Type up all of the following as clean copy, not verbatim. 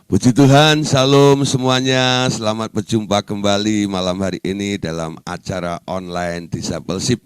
Puji Tuhan, salam semuanya. Selamat berjumpa kembali malam hari ini dalam acara online Discipleship.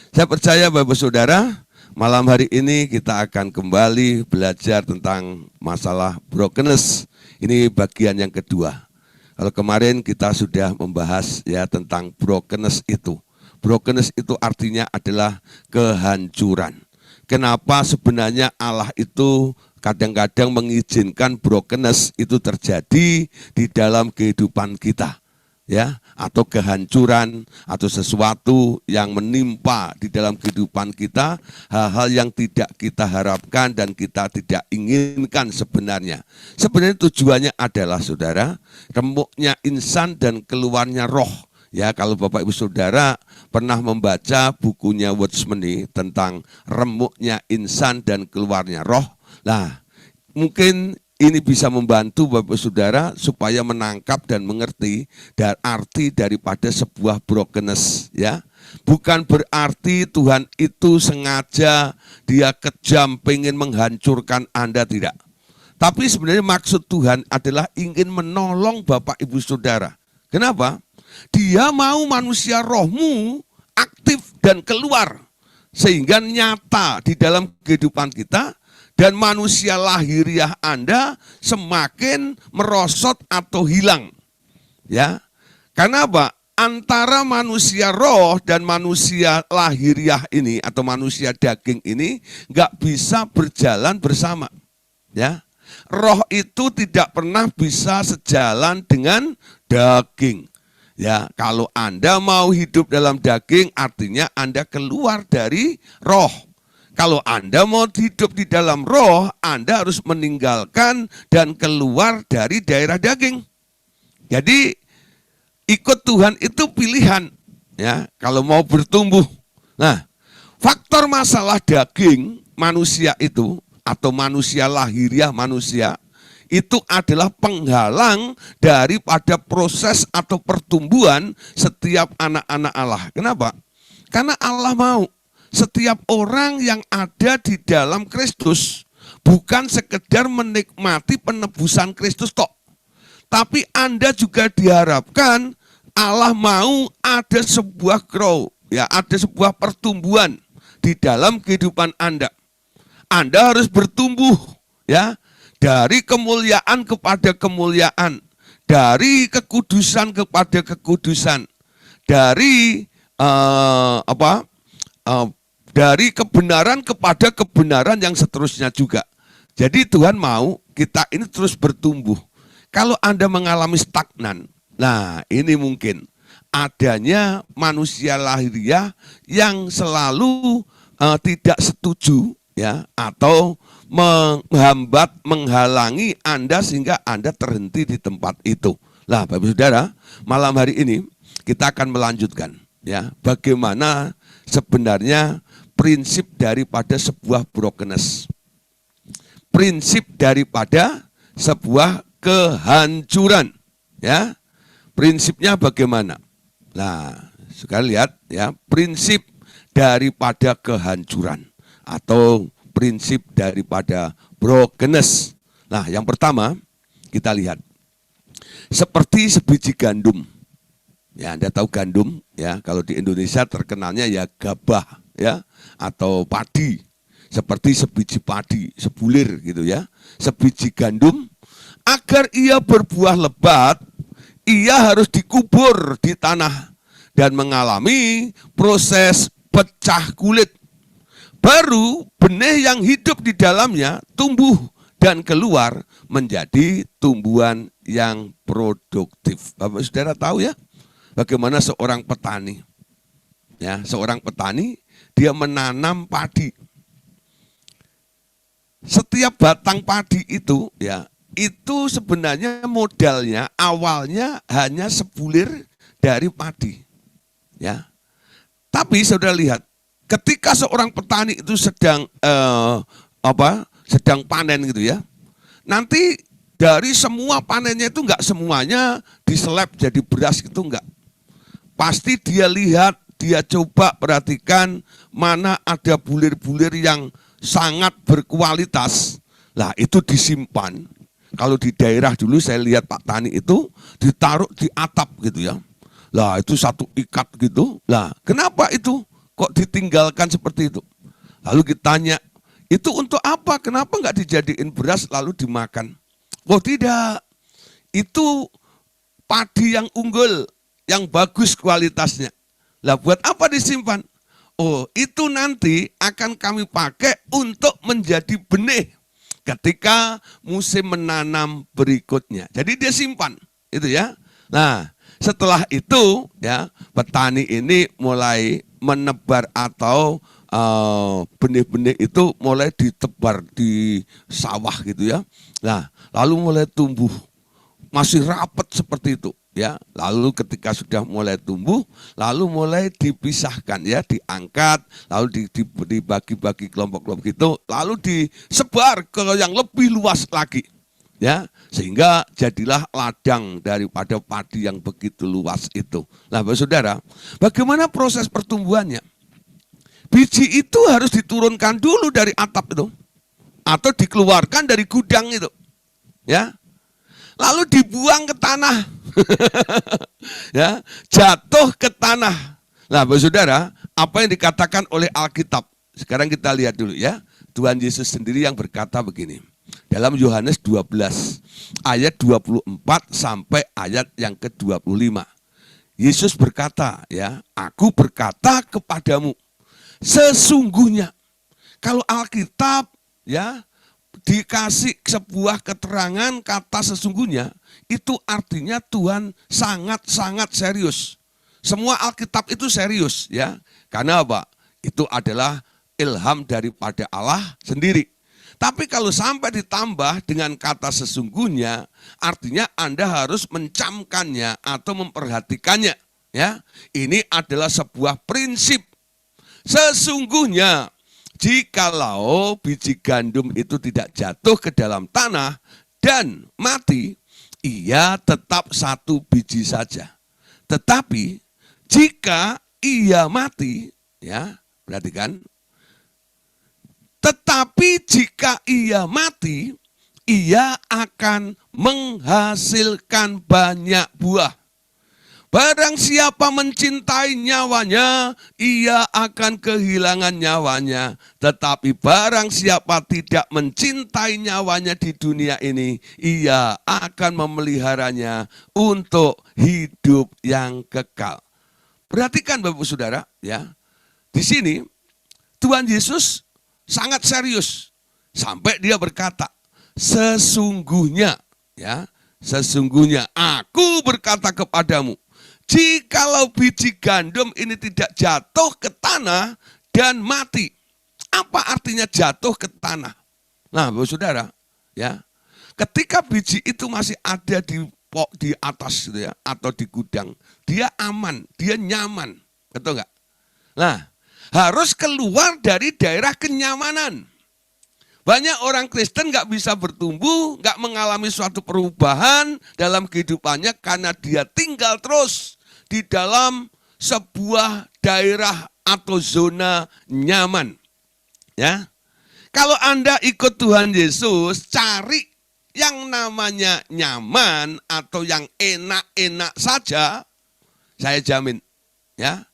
Saya percaya Bapak Saudara, malam hari ini kita akan kembali belajar tentang masalah brokenness. Ini bagian yang kedua. Kalau kemarin kita sudah membahas ya tentang brokenness itu. Brokenness itu artinya adalah kehancuran. Kenapa sebenarnya Allah itu kadang-kadang mengizinkan brokenness itu terjadi di dalam kehidupan kita, ya, atau kehancuran atau sesuatu yang menimpa di dalam kehidupan kita, hal-hal yang tidak kita harapkan dan kita tidak inginkan sebenarnya. Sebenarnya tujuannya adalah saudara, remuknya insan dan keluarnya roh. Ya, kalau Bapak Ibu Saudara pernah membaca bukunya Watchmeni tentang remuknya insan dan keluarnya roh, nah, mungkin ini bisa membantu Bapak Saudara supaya menangkap dan mengerti dan arti daripada sebuah brokenness, ya. Bukan berarti Tuhan itu sengaja dia kejam pengen menghancurkan Anda, tidak. Tapi sebenarnya maksud Tuhan adalah ingin menolong Bapak Ibu Saudara. Kenapa? Dia mau manusia rohmu aktif dan keluar sehingga nyata di dalam kehidupan kita. Dan manusia lahiriah Anda semakin merosot atau hilang. Ya. Karena apa? Antara manusia roh dan manusia lahiriah ini atau manusia daging ini nggak bisa berjalan bersama. Ya. Roh itu tidak pernah bisa sejalan dengan daging. Ya, kalau Anda mau hidup dalam daging artinya Anda keluar dari roh. Kalau Anda mau hidup di dalam roh, Anda harus meninggalkan dan keluar dari daerah daging. Jadi ikut Tuhan itu pilihan, ya. Kalau mau bertumbuh. Nah, faktor masalah daging manusia itu atau manusia lahiriah manusia itu adalah penghalang daripada proses atau pertumbuhan setiap anak-anak Allah. Kenapa? Karena Allah mau setiap orang yang ada di dalam Kristus bukan sekedar menikmati penebusan Kristus tok. Tapi Anda juga diharapkan Allah mau ada sebuah grow, ya, ada sebuah pertumbuhan di dalam kehidupan Anda. Anda harus bertumbuh, ya, dari kemuliaan kepada kemuliaan, dari kekudusan kepada kekudusan, dari dari kebenaran kepada kebenaran yang seterusnya juga. Jadi Tuhan mau kita ini terus bertumbuh. Kalau Anda mengalami stagnan, nah ini mungkin adanya manusia lahiriah yang selalu tidak setuju, ya, atau menghambat, menghalangi Anda sehingga Anda terhenti di tempat itu. Lah, Bapak Saudara, malam hari ini kita akan melanjutkan, ya, bagaimana sebenarnya prinsip daripada sebuah brokenness. Prinsip daripada sebuah kehancuran, ya. Prinsipnya bagaimana? Nah, sekali lihat, ya, prinsip daripada kehancuran atau prinsip daripada brokenness. Nah, yang pertama kita lihat seperti sebiji gandum. Ya, Anda tahu gandum, ya, kalau di Indonesia terkenalnya ya gabah, ya, atau padi. Seperti sebiji padi, sebulir gitu, ya. Sebiji gandum agar ia berbuah lebat, ia harus dikubur di tanah dan mengalami proses pecah kulit. Baru benih yang hidup di dalamnya tumbuh dan keluar menjadi tumbuhan yang produktif. Bapak Saudara tahu, ya, bagaimana seorang petani. Ya, seorang petani dia menanam padi. Setiap batang padi itu, ya, itu sebenarnya modalnya awalnya hanya sebulir dari padi. Ya. Tapi saudara lihat, ketika seorang petani itu sedang sedang panen gitu, ya. Nanti dari semua panennya itu enggak semuanya diseleb jadi beras gitu, enggak. Pasti dia lihat, dia coba perhatikan mana ada bulir-bulir yang sangat berkualitas. Lah itu disimpan. Kalau di daerah dulu saya lihat Pak Tani itu ditaruh di atap gitu ya. Lah itu satu ikat gitu. Lah kenapa itu kok ditinggalkan seperti itu? Lalu kita tanya, itu untuk apa? Kenapa nggak dijadiin beras lalu dimakan? Oh tidak, itu padi yang unggul, yang bagus kualitasnya. Lah buat apa disimpan? Oh itu nanti akan kami pakai untuk menjadi benih ketika musim menanam berikutnya. Jadi dia simpan, itu ya. Nah setelah itu ya petani ini mulai menebar atau benih-benih itu mulai ditebar di sawah gitu ya. Nah lalu mulai tumbuh, masih rapat seperti itu ya. Lalu ketika sudah mulai tumbuh, lalu mulai dipisahkan ya, diangkat, lalu dibagi-bagi kelompok-kelompok gitu, lalu disebar ke yang lebih luas lagi ya, sehingga jadilah ladang daripada padi yang begitu luas itu. Nah, Bapak Saudara, bagaimana proses pertumbuhannya? Biji itu harus diturunkan dulu dari atap itu atau dikeluarkan dari gudang itu. Ya. Lalu dibuang ke tanah. Ya, jatuh ke tanah. Nah, Bapak Saudara, apa yang dikatakan oleh Alkitab? Sekarang kita lihat dulu ya. Tuhan Yesus sendiri yang berkata begini. Dalam Yohanes 12 ayat 24 sampai ayat yang ke-25. Yesus berkata ya, aku berkata kepadamu, sesungguhnya. Kalau Alkitab ya dikasih sebuah keterangan kata sesungguhnya, itu artinya Tuhan sangat-sangat serius. Semua Alkitab itu serius ya. Karena apa? Itu adalah ilham daripada Allah sendiri. Tapi kalau sampai ditambah dengan kata sesungguhnya, artinya Anda harus mencamkannya atau memperhatikannya ya. Ini adalah sebuah prinsip. Sesungguhnya jikalau biji gandum itu tidak jatuh ke dalam tanah dan mati, ia tetap satu biji saja. Tetapi jika ia mati, ya, perhatikan. Tetapi jika ia mati, ia akan menghasilkan banyak buah. Barang siapa mencintai nyawanya, ia akan kehilangan nyawanya. Tetapi barang siapa tidak mencintai nyawanya di dunia ini, ia akan memeliharanya untuk hidup yang kekal. Perhatikan Bapak Saudara, ya. Di sini Tuhan Yesus sangat serius sampai dia berkata, sesungguhnya, ya, sesungguhnya aku berkata kepadamu, jikalau biji gandum ini tidak jatuh ke tanah dan mati. Apa artinya jatuh ke tanah? Nah, Bapak Saudara, ya, ketika biji itu masih ada di atas gitu ya, atau di gudang, dia aman, dia nyaman, betul nggak? Nah, harus keluar dari daerah kenyamanan. Banyak orang Kristen nggak bisa bertumbuh, nggak mengalami suatu perubahan dalam kehidupannya karena dia tinggal terus di dalam sebuah daerah atau zona nyaman. Ya, kalau Anda ikut Tuhan Yesus, cari yang namanya nyaman atau yang enak-enak saja, saya jamin, ya.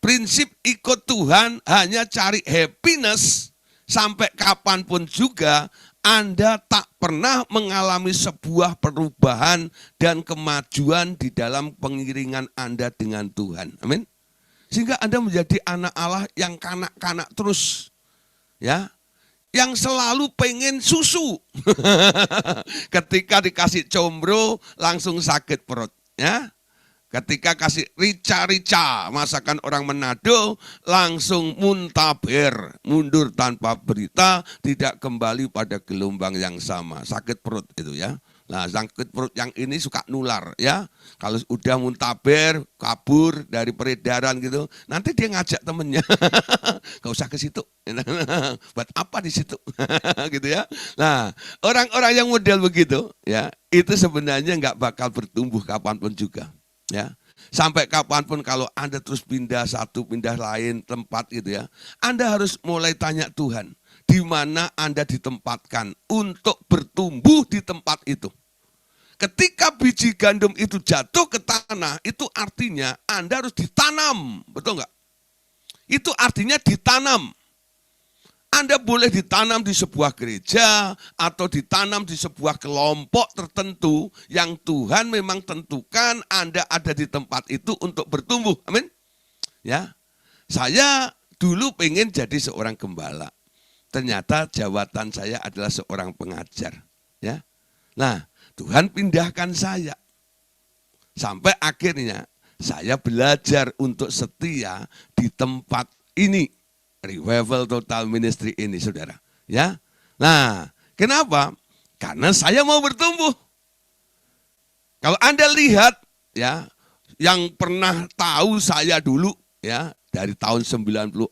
Prinsip ikut Tuhan hanya cari happiness. Sampai kapanpun juga Anda tak pernah mengalami sebuah perubahan dan kemajuan di dalam pengiringan Anda dengan Tuhan. Amin. Sehingga Anda menjadi anak Allah yang kanak-kanak terus. Ya, yang selalu pengen susu. Ketika dikasih combro langsung sakit perut. Ya. Ketika kasih rica-rica, masakan orang Manado, langsung muntaber, mundur tanpa berita, tidak kembali pada gelombang yang sama. Sakit perut itu ya. Nah, sakit perut yang ini suka nular ya. Kalau udah muntaber, kabur dari peredaran gitu, nanti dia ngajak temennya. Gak usah ke situ. Buat apa di situ? Gitu ya. Nah, orang-orang yang model begitu ya, itu sebenarnya nggak bakal bertumbuh kapanpun juga. Ya, sampai kapanpun kalau Anda terus pindah satu, pindah lain tempat gitu ya, Anda harus mulai tanya Tuhan, di mana Anda ditempatkan untuk bertumbuh di tempat itu. Ketika biji gandum itu jatuh ke tanah, itu artinya Anda harus ditanam, betul nggak? Itu artinya ditanam. Anda boleh ditanam di sebuah gereja atau ditanam di sebuah kelompok tertentu yang Tuhan memang tentukan Anda ada di tempat itu untuk bertumbuh. Amin. Ya. Saya dulu pengen jadi seorang gembala. Ternyata jabatan saya adalah seorang pengajar, ya. Nah, Tuhan pindahkan saya. Sampai akhirnya saya belajar untuk setia di tempat ini. Revival Total Ministry ini, saudara. Ya, nah, kenapa? Karena saya mau bertumbuh. Kalau Anda lihat, ya, yang pernah tahu saya dulu, ya, dari tahun 94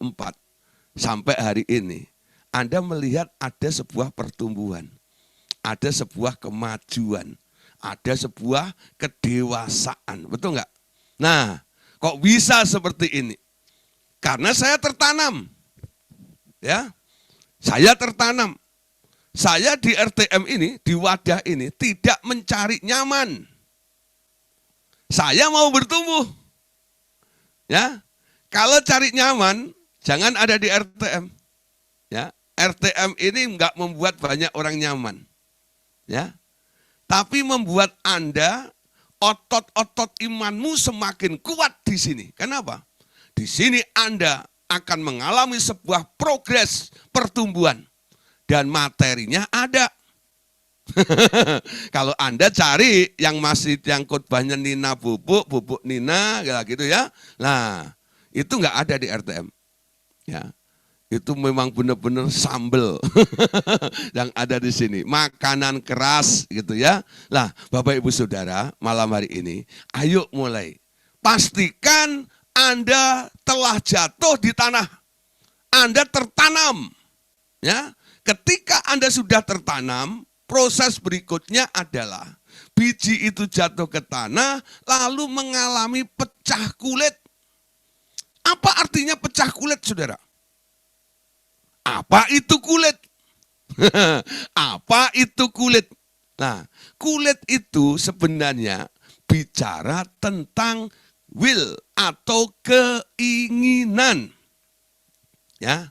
sampai hari ini, Anda melihat ada sebuah pertumbuhan. Ada sebuah kemajuan, ada sebuah kedewasaan, betul nggak? Nah, kok bisa seperti ini? Karena saya tertanam, ya, saya tertanam. Saya di RTM ini, di wadah ini tidak mencari nyaman. Saya mau bertumbuh, ya. Kalau cari nyaman, jangan ada di RTM, ya. RTM ini nggak membuat banyak orang nyaman. Ya, tapi membuat Anda otot-otot imanmu semakin kuat di sini. Kenapa? Di sini Anda akan mengalami sebuah progres pertumbuhan dan materinya ada. Kalau Anda cari yang masih yang khotbahnya Nina Bubuk, Bubuk Nina, gitu ya. Nah, itu nggak ada di RTM. Ya. Itu memang benar-benar sambel yang ada di sini. Makanan keras gitu ya. Lah, Bapak Ibu Saudara, malam hari ini, ayo mulai. Pastikan Anda telah jatuh di tanah. Anda tertanam. Ya, ketika Anda sudah tertanam, proses berikutnya adalah biji itu jatuh ke tanah lalu mengalami pecah kulit. Apa artinya pecah kulit, Saudara? Apa itu kulit? Apa itu kulit? Nah, kulit itu sebenarnya bicara tentang will atau keinginan. Ya.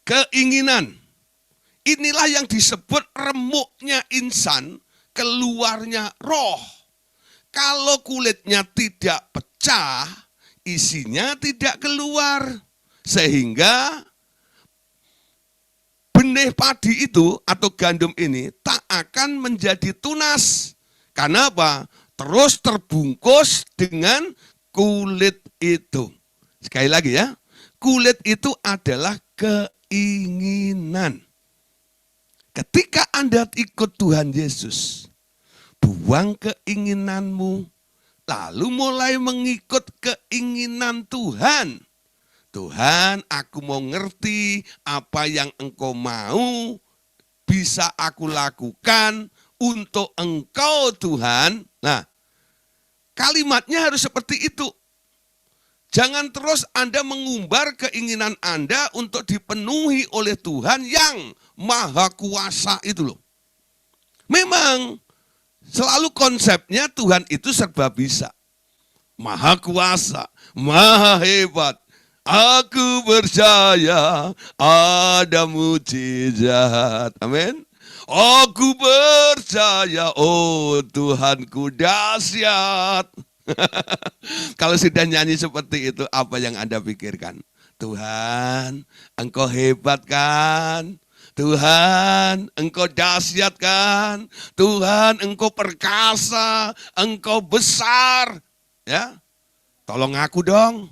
Keinginan. Inilah yang disebut remuknya insan, keluarnya roh. Kalau kulitnya tidak pecah, isinya tidak keluar. Sehingga benih padi itu atau gandum ini tak akan menjadi tunas. Karena apa? Terus terbungkus dengan kulit itu. Sekali lagi ya, kulit itu adalah keinginan. Ketika Anda ikut Tuhan Yesus, buang keinginanmu, lalu mulai mengikut keinginan Tuhan. Tuhan, aku mau ngerti apa yang Engkau mau bisa aku lakukan untuk Engkau, Tuhan. Nah, kalimatnya harus seperti itu. Jangan terus Anda mengumbar keinginan Anda untuk dipenuhi oleh Tuhan yang Maha Kuasa itu loh. Memang selalu konsepnya Tuhan itu serba bisa. Maha Kuasa, Maha Hebat. Aku percaya ada mujizat. Amin. Aku percaya, oh Tuhanku dahsyat. Kalau sudah nyanyi seperti itu, apa yang Anda pikirkan? Tuhan, Engkau hebat kan? Tuhan, Engkau dahsyat kan? Tuhan, Engkau perkasa, Engkau besar. Ya, tolong aku dong.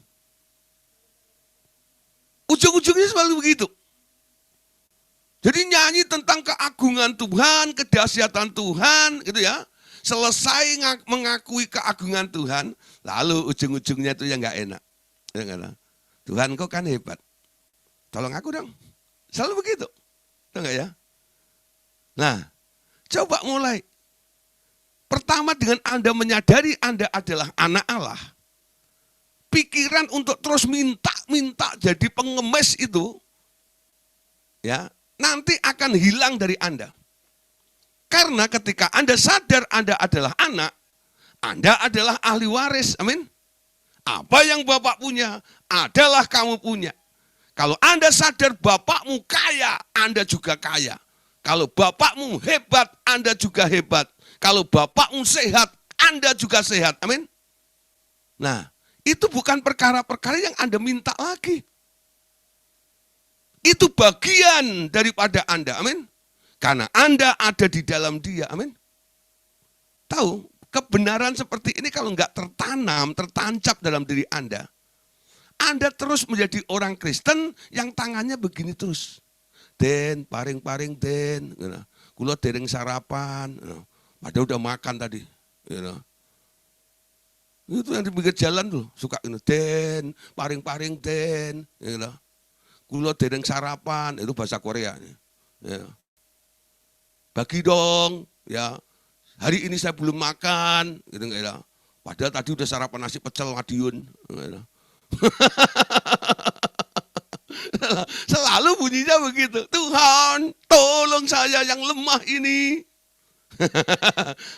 Ujung-ujungnya selalu begitu. Jadi nyanyi tentang keagungan Tuhan, kedahsyatan Tuhan, gitu ya. Selesai mengakui keagungan Tuhan, lalu ujung-ujungnya itu yang nggak enak. Tuhan, Kau kan hebat. Tolong aku dong. Selalu begitu. Tahu nggak ya? Nah, coba mulai. Pertama dengan Anda menyadari Anda adalah anak Allah. Pikiran untuk terus minta jadi pengemis itu, ya, nanti akan hilang dari Anda. Karena ketika Anda sadar Anda adalah anak, Anda adalah ahli waris. Amin. Apa yang Bapak punya adalah kamu punya. Kalau Anda sadar bapakmu kaya, Anda juga kaya. Kalau bapakmu hebat, Anda juga hebat. Kalau bapakmu sehat, Anda juga sehat. Amin. Nah, itu bukan perkara-perkara yang Anda minta lagi. Itu bagian daripada Anda. Amin. Karena Anda ada di dalam Dia. Amin. Tahu, kebenaran seperti ini kalau nggak tertanam, tertancap dalam diri Anda terus menjadi orang Kristen yang tangannya begini terus. Den, paring-paring den, kula dereng sarapan, padahal udah makan tadi. Itu yang di pinggir jalan tuh, suka den, paring-paring den, kula dereng sarapan, itu bahasa Korea. Bagi dong, ya. Hari ini saya belum makan, gitu enggak ya. Padahal tadi udah sarapan nasi pecel Madiun. Selalu bunyinya begitu. Tuhan, tolong saya yang lemah ini.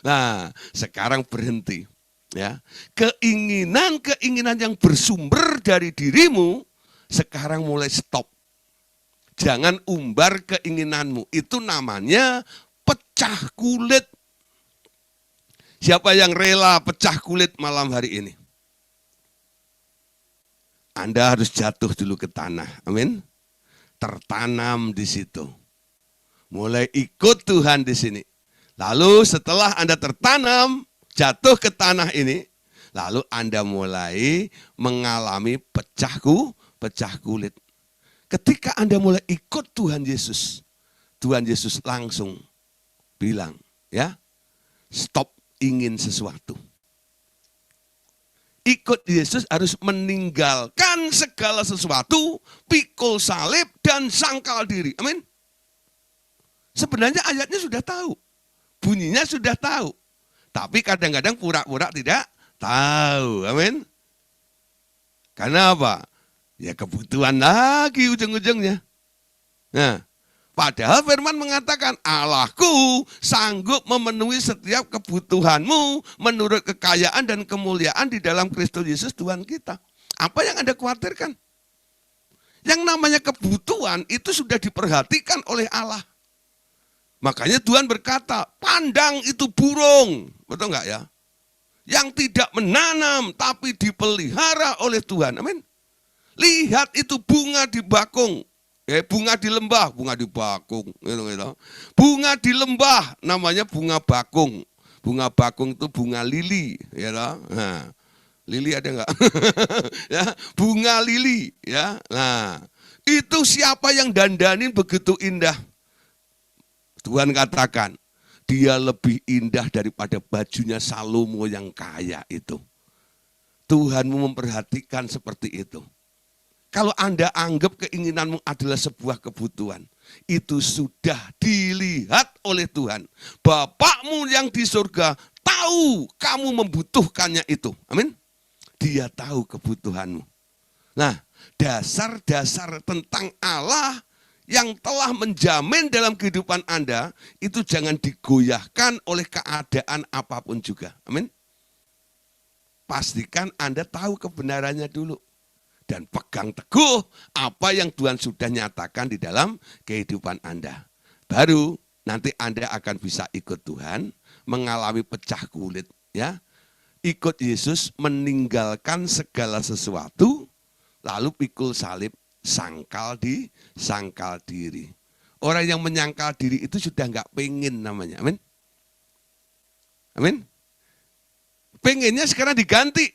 Nah, sekarang berhenti. Ya, keinginan-keinginan yang bersumber dari dirimu sekarang mulai stop. Jangan umbar keinginanmu. Itu namanya pecah kulit. Siapa yang rela pecah kulit malam hari ini? Anda harus jatuh dulu ke tanah. Amin. Tertanam di situ. Mulai ikut Tuhan di sini. Lalu setelah Anda tertanam, jatuh ke tanah ini, lalu Anda mulai mengalami pecah kulit. Ketika Anda mulai ikut Tuhan Yesus langsung bilang, ya, stop ingin sesuatu. Ikut Yesus harus meninggalkan segala sesuatu, pikul salib dan sangkal diri. Amin. Sebenarnya ayatnya sudah tahu. Bunyinya sudah tahu. Tapi kadang-kadang pura-pura tidak tahu. Amin. Karena apa? Ya kebutuhan lagi ujung-ujungnya. Nah, padahal firman mengatakan, Allahku sanggup memenuhi setiap kebutuhanmu menurut kekayaan dan kemuliaan di dalam Kristus Yesus Tuhan kita. Apa yang Anda khawatirkan? Yang namanya kebutuhan itu sudah diperhatikan oleh Allah. Makanya Tuhan berkata, pandang itu burung. Betul enggak ya? Yang tidak menanam tapi dipelihara oleh Tuhan. Amin. Lihat itu bunga di bakung. Bunga di lembah, bunga di bakung. Bunga di lembah namanya bunga bakung. Bunga bakung itu bunga lili. Ya, nah, lili ada enggak? Ya, bunga lili. Ya, nah, itu siapa yang dandanin begitu indah? Tuhan katakan, dia lebih indah daripada bajunya Salomo yang kaya itu. Tuhanmu memperhatikan seperti itu. Kalau Anda anggap keinginanmu adalah sebuah kebutuhan, itu sudah dilihat oleh Tuhan. Bapakmu yang di surga tahu kamu membutuhkannya itu. Amin. Dia tahu kebutuhanmu. Nah, dasar-dasar tentang Allah yang telah menjamin dalam kehidupan Anda, itu jangan digoyahkan oleh keadaan apapun juga. Amin. Pastikan Anda tahu kebenarannya dulu. Dan pegang teguh apa yang Tuhan sudah nyatakan di dalam kehidupan Anda. Baru nanti Anda akan bisa ikut Tuhan, mengalami pecah kulit. Ya, ikut Yesus, meninggalkan segala sesuatu, lalu pikul salib, sangkal diri. Orang yang menyangkal diri itu sudah nggak pengen namanya. Amin. Amin. Pengennya sekarang diganti.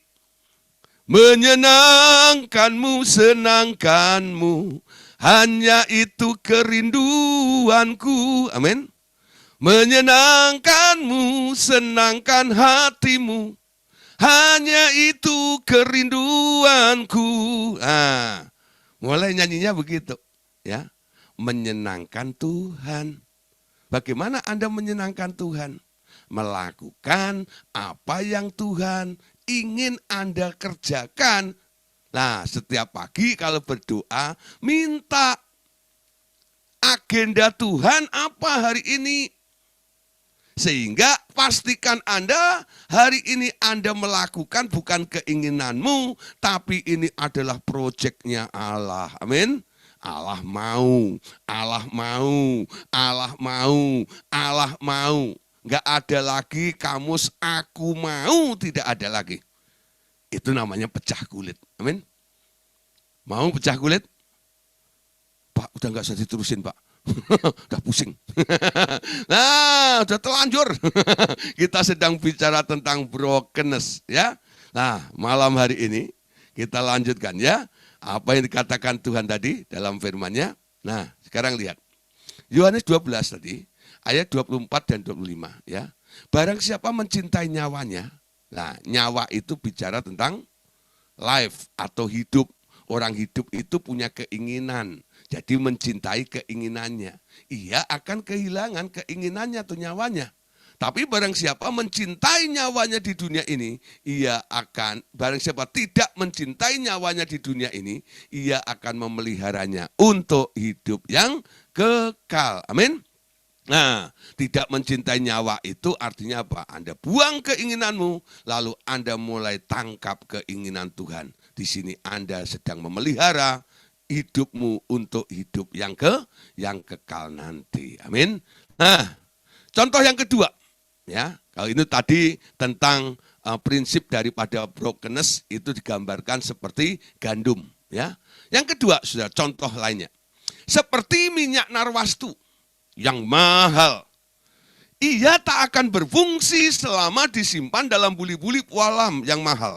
Menyenangkanmu, senangkanmu, hanya itu kerinduanku. Amin. Menyenangkanmu, senangkan hatimu, hanya itu kerinduanku. Ah, mulai nyanyinya begitu, ya. Menyenangkan Tuhan. Bagaimana Anda menyenangkan Tuhan? Melakukan apa yang Tuhan ingin Anda kerjakan. Nah, setiap pagi kalau berdoa, minta agenda Tuhan apa hari ini. Sehingga pastikan Anda hari ini Anda melakukan bukan keinginanmu, tapi ini adalah proyeknya Allah. Amin. Allah mau, Allah mau, Allah mau, Allah mau. Enggak ada lagi kamus aku mau, tidak ada lagi. Itu namanya pecah kulit. Amin. Mau pecah kulit? Pak, udah enggak usah diterusin, Pak. Udah pusing. Nah, udah telanjur. Kita sedang bicara tentang brokenness, ya. Nah, malam hari ini kita lanjutkan, ya. Apa yang dikatakan Tuhan tadi dalam firman-Nya. Nah, sekarang lihat. Yohanes 12 tadi, ayat 24 dan 25, ya. Barang siapa mencintai nyawanya. Nah, nyawa itu bicara tentang life atau hidup. Orang hidup itu punya keinginan. Jadi mencintai keinginannya. Ia akan kehilangan keinginannya atau nyawanya. Tapi barang siapa mencintai nyawanya di dunia ini, barang siapa tidak mencintai nyawanya di dunia ini, ia akan memeliharanya untuk hidup yang kekal. Amin. Nah, tidak mencintai nyawa itu artinya apa? Anda buang keinginanmu, lalu Anda mulai tangkap keinginan Tuhan. Di sini Anda sedang memelihara hidupmu untuk hidup yang kekal nanti. Amin. Nah, contoh yang kedua, ya. Kalau ini tadi tentang prinsip daripada brokenness itu digambarkan seperti gandum, ya. Yang kedua, sudah contoh lainnya. Seperti minyak narwastu yang mahal. Ia tak akan berfungsi selama disimpan dalam buli-buli pualam yang mahal.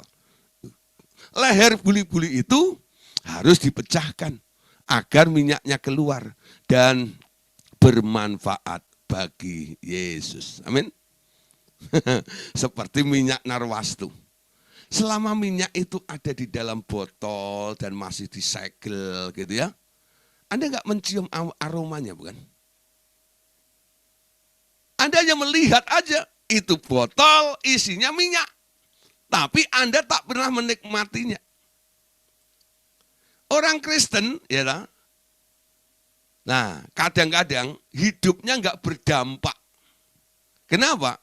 Leher buli-buli itu harus dipecahkan agar minyaknya keluar dan bermanfaat bagi Yesus. Amin. Seperti minyak narwastu. Selama minyak itu ada di dalam botol dan masih disegel gitu ya. Anda enggak mencium aromanya, bukan? Anda hanya melihat aja itu botol isinya minyak. Tapi Anda tak pernah menikmatinya. Orang Kristen, ya tak? Nah, kadang-kadang hidupnya enggak berdampak. Kenapa?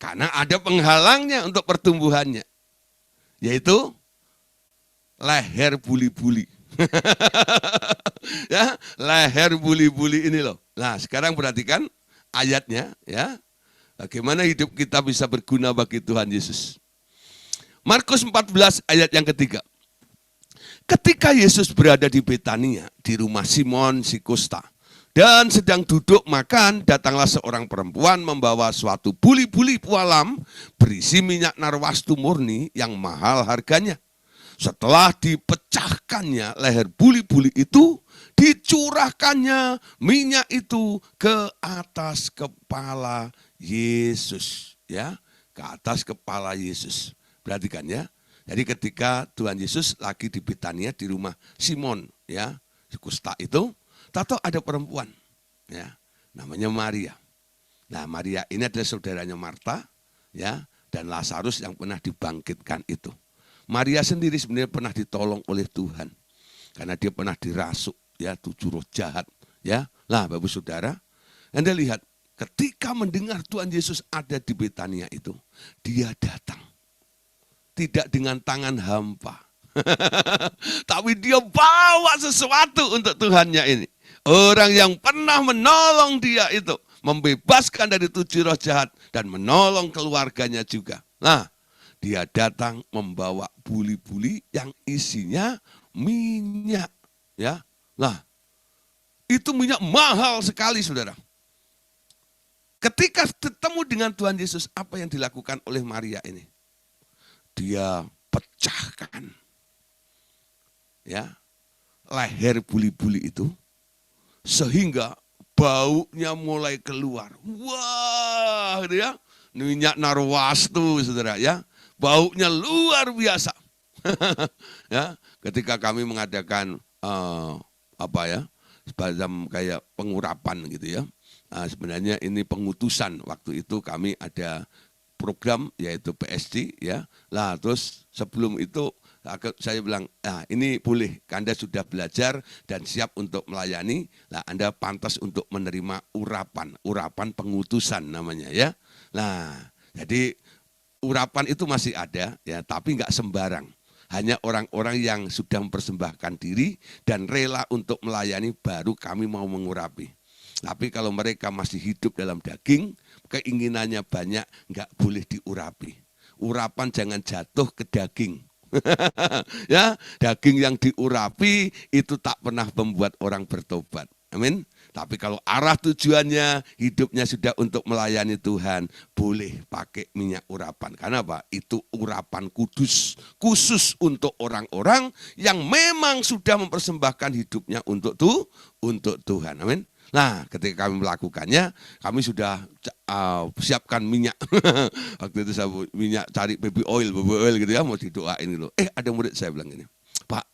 Karena ada penghalangnya untuk pertumbuhannya. Yaitu leher buli-buli. Ya, leher buli-buli ini loh. Nah, sekarang perhatikan ayatnya, ya. Bagaimana hidup kita bisa berguna bagi Tuhan Yesus. Markus 14 ayat yang ketiga. Ketika Yesus berada di Betania, di rumah Simon si Kusta, dan sedang duduk makan, datanglah seorang perempuan membawa suatu buli-buli pualam berisi minyak narwastu murni yang mahal harganya. Setelah dipecahkannya leher buli-buli itu, dicurahkannya minyak itu ke atas kepala Yesus, ya, ke atas kepala Yesus. Perhatikan ya. Jadi ketika Tuhan Yesus lagi di Betania di rumah Simon, ya, si Kusta itu, tahu ada perempuan, ya, namanya Maria. Nah, Maria ini adalah saudaranya Marta, ya, dan Lazarus yang pernah dibangkitkan itu. Maria sendiri sebenarnya pernah ditolong oleh Tuhan karena dia pernah dirasuk, ya, 7 roh jahat, ya. Nah, Bapak Saudara, Anda lihat ketika mendengar Tuhan Yesus ada di Betania itu, dia datang. Tidak dengan tangan hampa. Tapi dia bawa sesuatu untuk Tuhannya ini. Orang yang pernah menolong dia itu. Membebaskan dari 7 roh jahat. Dan menolong keluarganya juga. Nah, dia datang membawa buli-buli yang isinya minyak. Ya, nah, itu minyak mahal sekali, saudara. Ketika ketemu dengan Tuhan Yesus, apa yang dilakukan oleh Maria ini? Dia pecahkan, ya, leher buli-buli itu sehingga baunya mulai keluar. Wah, gitu ya, minyak narwastu, saudara, ya, baunya luar biasa. Ya, ketika kami mengadakan semacam kayak pengurapan gitu ya. Sebenarnya ini pengutusan, waktu itu kami ada program yaitu PSD, ya. Lah terus sebelum itu Saya bilang, ini boleh, Anda sudah belajar dan siap untuk melayani, nah Anda pantas untuk menerima urapan pengutusan namanya ya. Nah, jadi urapan itu masih ada ya, tapi nggak sembarang. Hanya orang-orang yang sudah mempersembahkan diri dan rela untuk melayani baru kami mau mengurapi. Tapi kalau mereka masih hidup dalam daging, keinginannya banyak, nggak boleh diurapi. Urapan jangan jatuh ke daging. Ya, daging yang diurapi itu tak pernah membuat orang bertobat. Amin. Tapi kalau arah tujuannya hidupnya sudah untuk melayani Tuhan, boleh pakai minyak urapan. Karena apa? Itu urapan kudus, khusus untuk orang-orang yang memang sudah mempersembahkan hidupnya untuk Tuhan. Amin. Nah, ketika kami melakukannya, kami sudah siapkan minyak. Waktu itu saya minyak cari baby oil gitu ya, mau didoain gitu. Ada murid saya bilang gini, Pak,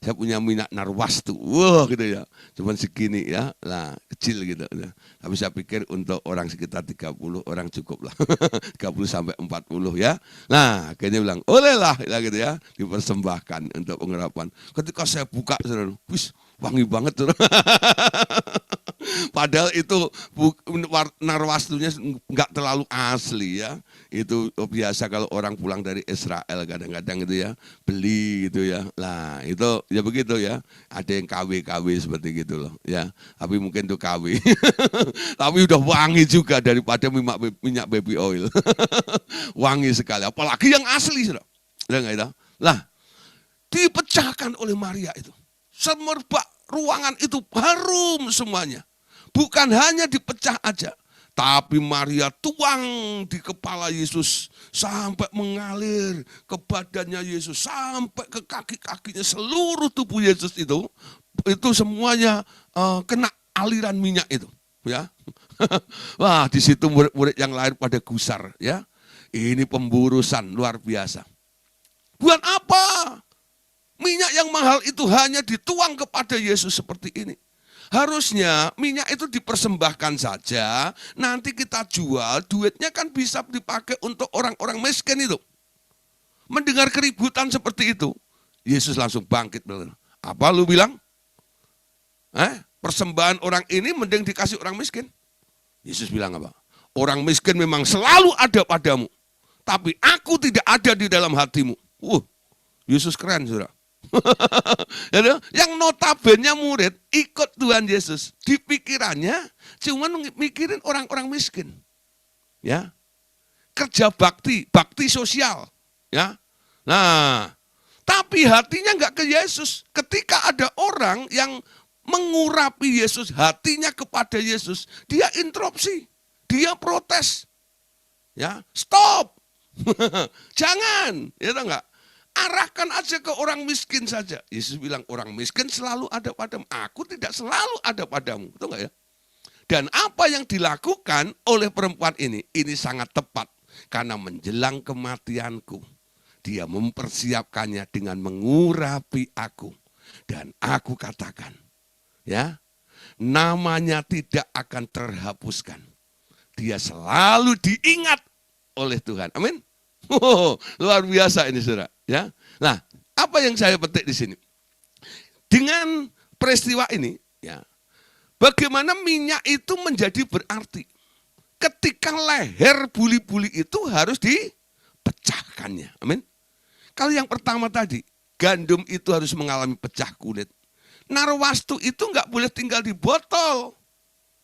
saya punya minyak narwastu, wah gitu ya, cuman segini ya, lah kecil gitu. Tapi saya pikir untuk orang sekitar 30 orang cukup lah, 30 sampai 40 ya. Nah, akhirnya bilang, oleh lah gitu ya, dipersembahkan untuk pengurapan. Ketika saya buka, wis wangi banget. Padahal itu narwastunya nggak terlalu asli ya. Itu biasa kalau orang pulang dari Israel kadang-kadang itu ya, beli gitu ya. Nah itu ya begitu ya. Ada yang KW seperti gitu loh ya. Tapi mungkin itu KW. Tapi udah wangi juga daripada minyak baby oil. Wangi sekali. Apalagi yang asli. Lah dipecahkan oleh Maria itu. Semerbak ruangan itu harum semuanya. Bukan hanya dipecah aja, tapi Maria tuang di kepala Yesus sampai mengalir ke badannya Yesus, sampai ke kaki-kakinya, seluruh tubuh Yesus itu semuanya kena aliran minyak itu, ya. Wah, di situ murid-murid yang lain pada gusar, ya. Ini pemburusan luar biasa. Buat apa? Minyak yang mahal itu hanya dituang kepada Yesus seperti ini. Harusnya minyak itu dipersembahkan saja, nanti kita jual, duitnya kan bisa dipakai untuk orang-orang miskin itu. Mendengar keributan seperti itu, Yesus langsung bangkit. Apa lu bilang? Persembahan orang ini mending dikasih orang miskin. Yesus bilang apa? Orang miskin memang selalu ada padamu, tapi aku tidak ada di dalam hatimu. Yesus keren, saudara. Yang notabene murid ikut Tuhan Yesus, di pikirannya cuman mikirin orang-orang miskin, ya, kerja bakti sosial, ya. Nah, tapi hatinya nggak ke Yesus. Ketika ada orang yang mengurapi Yesus, hatinya kepada Yesus, dia interupsi, dia protes, ya, stop, jangan, ya tahu nggak? Arahkan aja ke orang miskin saja. Yesus bilang orang miskin selalu ada padamu. Aku tidak selalu ada padamu. Betul nggak ya? Dan apa yang dilakukan oleh perempuan ini sangat tepat. Karena menjelang kematianku, dia mempersiapkannya dengan mengurapi aku. Dan aku katakan, ya, namanya tidak akan terhapuskan. Dia selalu diingat oleh Tuhan. Amin. Luar biasa ini, saudara. Ya, nah, apa yang saya petik di sini? Dengan peristiwa ini, ya, bagaimana minyak itu menjadi berarti. Ketika leher buli-buli itu harus dipecahkannya. Amin. Kalau yang pertama tadi, gandum itu harus mengalami pecah kulit. Narwastu itu nggak boleh tinggal di botol,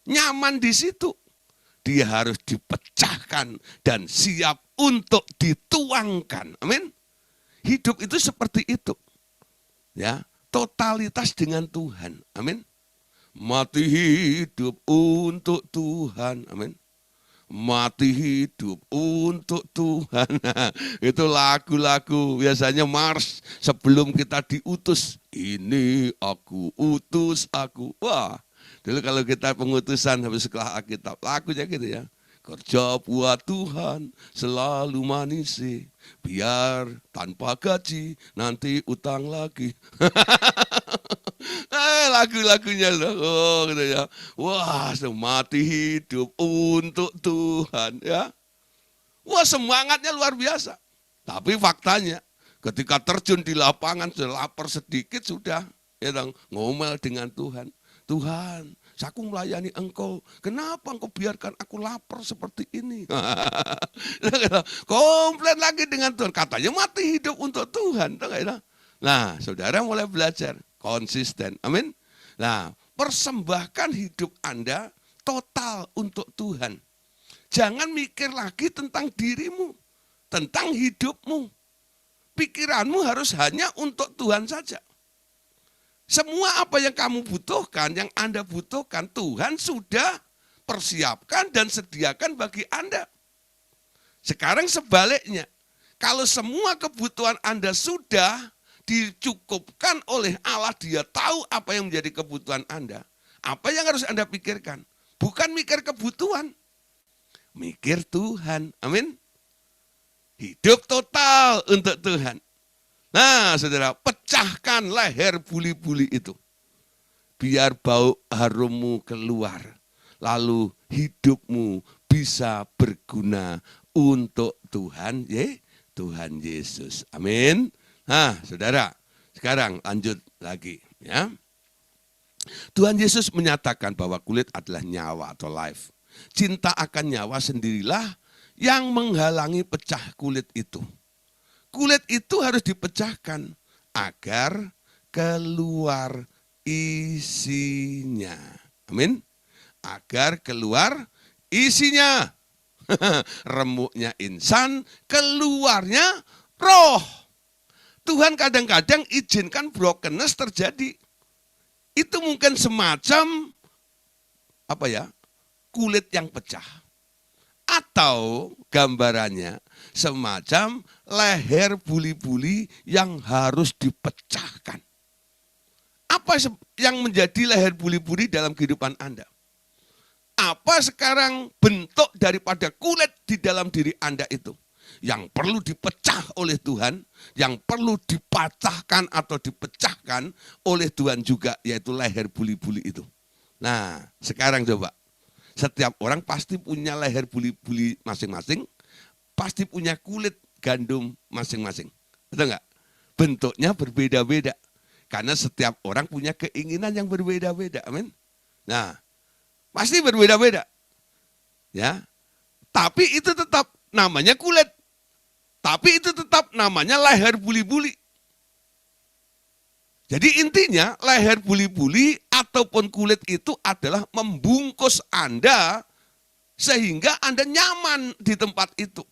nyaman di situ. Dia harus dipecahkan dan siap untuk dituangkan. Amin. Hidup itu seperti itu. Ya, totalitas dengan Tuhan. Amin. Mati hidup untuk Tuhan. Amin. Mati hidup untuk Tuhan. Itu lagu-lagu biasanya mars sebelum kita diutus. Ini aku utus aku. Wah, dulu kalau kita pengutusan habis sekolah Alkitab, lagunya gitu ya. Kerja buat Tuhan selalu manis, biar tanpa gaji nanti utang lagi. Lagu-lagunya gitu ya. Wah, mati hidup untuk Tuhan ya. Wah, semangatnya luar biasa. Tapi faktanya Ketika terjun di lapangan, sudah lapar sedikit sudah ngomel dengan Tuhan. Tuhan, aku melayani engkau, kenapa engkau biarkan aku lapar seperti ini? Komplain lagi dengan Tuhan, katanya mati hidup untuk Tuhan. Nah, saudara mulai belajar, konsisten, amin. Nah, persembahkan hidup Anda total untuk Tuhan. Jangan mikir lagi tentang dirimu, tentang hidupmu. Pikiranmu harus hanya untuk Tuhan saja. Semua apa yang kamu butuhkan, yang Anda butuhkan, Tuhan sudah persiapkan dan sediakan bagi Anda. Sekarang sebaliknya, kalau semua kebutuhan Anda sudah dicukupkan oleh Allah, Dia tahu apa yang menjadi kebutuhan Anda. Apa yang harus Anda pikirkan? Bukan mikir kebutuhan, mikir Tuhan. Amin. Hidup total untuk Tuhan. Nah, saudara, pecahkan leher buli-buli itu. Biar bau harummu keluar. Lalu hidupmu bisa berguna untuk Tuhan, Tuhan Yesus. Amin. Nah, saudara, sekarang lanjut lagi. Ya. Tuhan Yesus menyatakan bahwa kulit adalah nyawa atau life. Cinta akan nyawa sendirilah yang menghalangi pecah kulit itu. Kulit itu harus dipecahkan agar keluar isinya. Amin. Agar keluar isinya. Remuknya insan, keluarnya roh. Tuhan kadang-kadang izinkan brokenness terjadi. Itu mungkin semacam kulit yang pecah. Atau gambarannya semacam leher buli-buli yang harus dipecahkan. Apa yang menjadi leher buli-buli dalam kehidupan Anda? Apa sekarang bentuk daripada kulit di dalam diri Anda itu? Yang perlu dipecah oleh Tuhan, yang perlu dipatahkan atau dipecahkan oleh Tuhan juga, yaitu leher buli-buli itu. Nah, sekarang coba. Setiap orang pasti punya leher buli-buli masing-masing, pasti punya kulit gandum masing-masing. Betul enggak? Bentuknya berbeda-beda. Karena setiap orang punya keinginan yang berbeda-beda. Amin. Nah, pasti berbeda-beda. Ya. Tapi itu tetap namanya kulit. Tapi itu tetap namanya leher buli-buli. Jadi intinya leher buli-buli ataupun kulit itu adalah membungkus Anda sehingga Anda nyaman di tempat itu.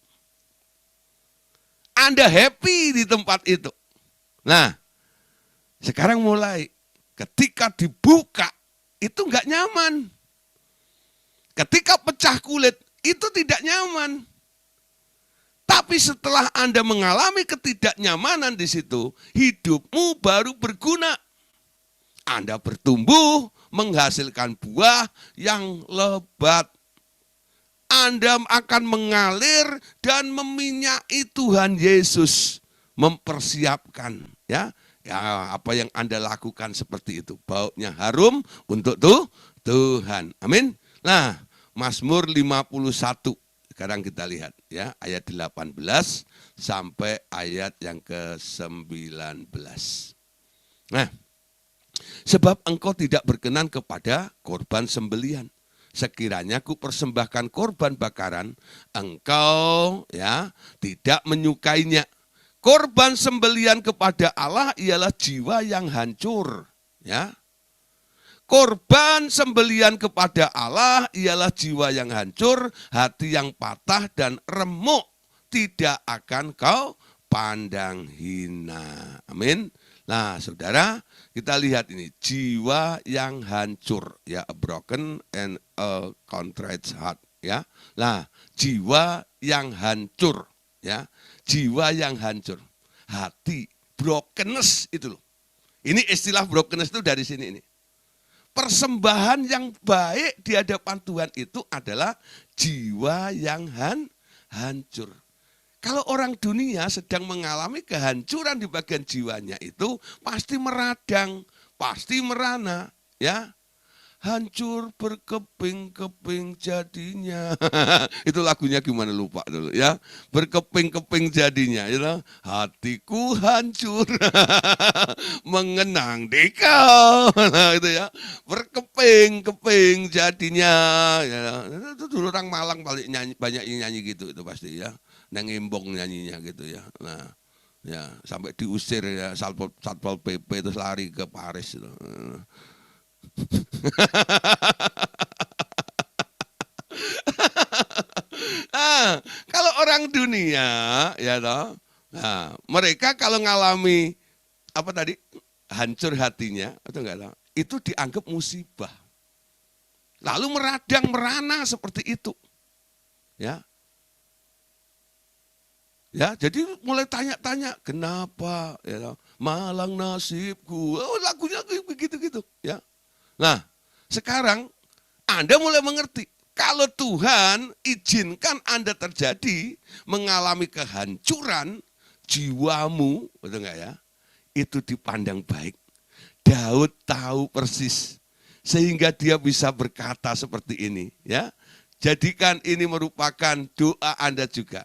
Anda happy di tempat itu. Nah, sekarang mulai ketika dibuka itu enggak nyaman. Ketika pecah kulit itu tidak nyaman. Tapi setelah Anda mengalami ketidaknyamanan di situ, hidupmu baru berguna. Anda bertumbuh, menghasilkan buah yang lebat. Anda akan mengalir dan meminyaki Tuhan Yesus, mempersiapkan ya apa yang Anda lakukan seperti itu. Baunya harum untuk Tuhan. Amin. Nah, Mazmur 51. Sekarang kita lihat ya ayat 18 sampai ayat yang ke-19. Nah, sebab engkau tidak berkenan kepada korban sembelihan. Sekiranya ku persembahkan korban bakaran, engkau ya tidak menyukainya. Korban sembelihan kepada Allah ialah jiwa yang hancur, ya. Korban sembelihan kepada Allah ialah jiwa yang hancur, hati yang patah dan remuk, tidak akan kau pandang hina. Amin. Nah, saudara, kita lihat ini, jiwa yang hancur, ya, a broken and a contrite heart, ya. Nah, jiwa yang hancur, ya, jiwa yang hancur, hati, brokenness itu loh. Ini istilah brokenness itu dari sini ini. Persembahan yang baik di hadapan Tuhan itu adalah jiwa yang hancur. Kalau orang dunia sedang mengalami kehancuran di bagian jiwanya itu pasti meradang, pasti merana, ya. hancur berkeping-keping jadinya. Itu lagunya gimana lupa dulu ya. Berkeping-keping jadinya, ya. Hatiku hancur mengenang di kau. Nah, itu ya. Berkeping-keping jadinya. Ya. Itu dulu orang Malang paling nyanyi, banyak yang nyanyi gitu itu pasti ya. Nang Embong nyanyinya gitu ya. Nah, ya sampai diusir ya satpol PP terus lari ke Paris itu. Nah, kalau orang dunia ya toh, nah, mereka kalau ngalami apa tadi hancur hatinya atau enggak tahu, itu dianggap musibah. Lalu meradang merana seperti itu. Ya. Ya, jadi mulai tanya-tanya, kenapa ya toh, malang nasibku. Oh, lagunya begitu-gitu ya. Nah, sekarang Anda mulai mengerti. Kalau Tuhan izinkan Anda terjadi mengalami kehancuran jiwamu, betul enggak ya? Itu dipandang baik. Daud tahu persis sehingga dia bisa berkata seperti ini, ya. Jadikan ini merupakan doa Anda juga.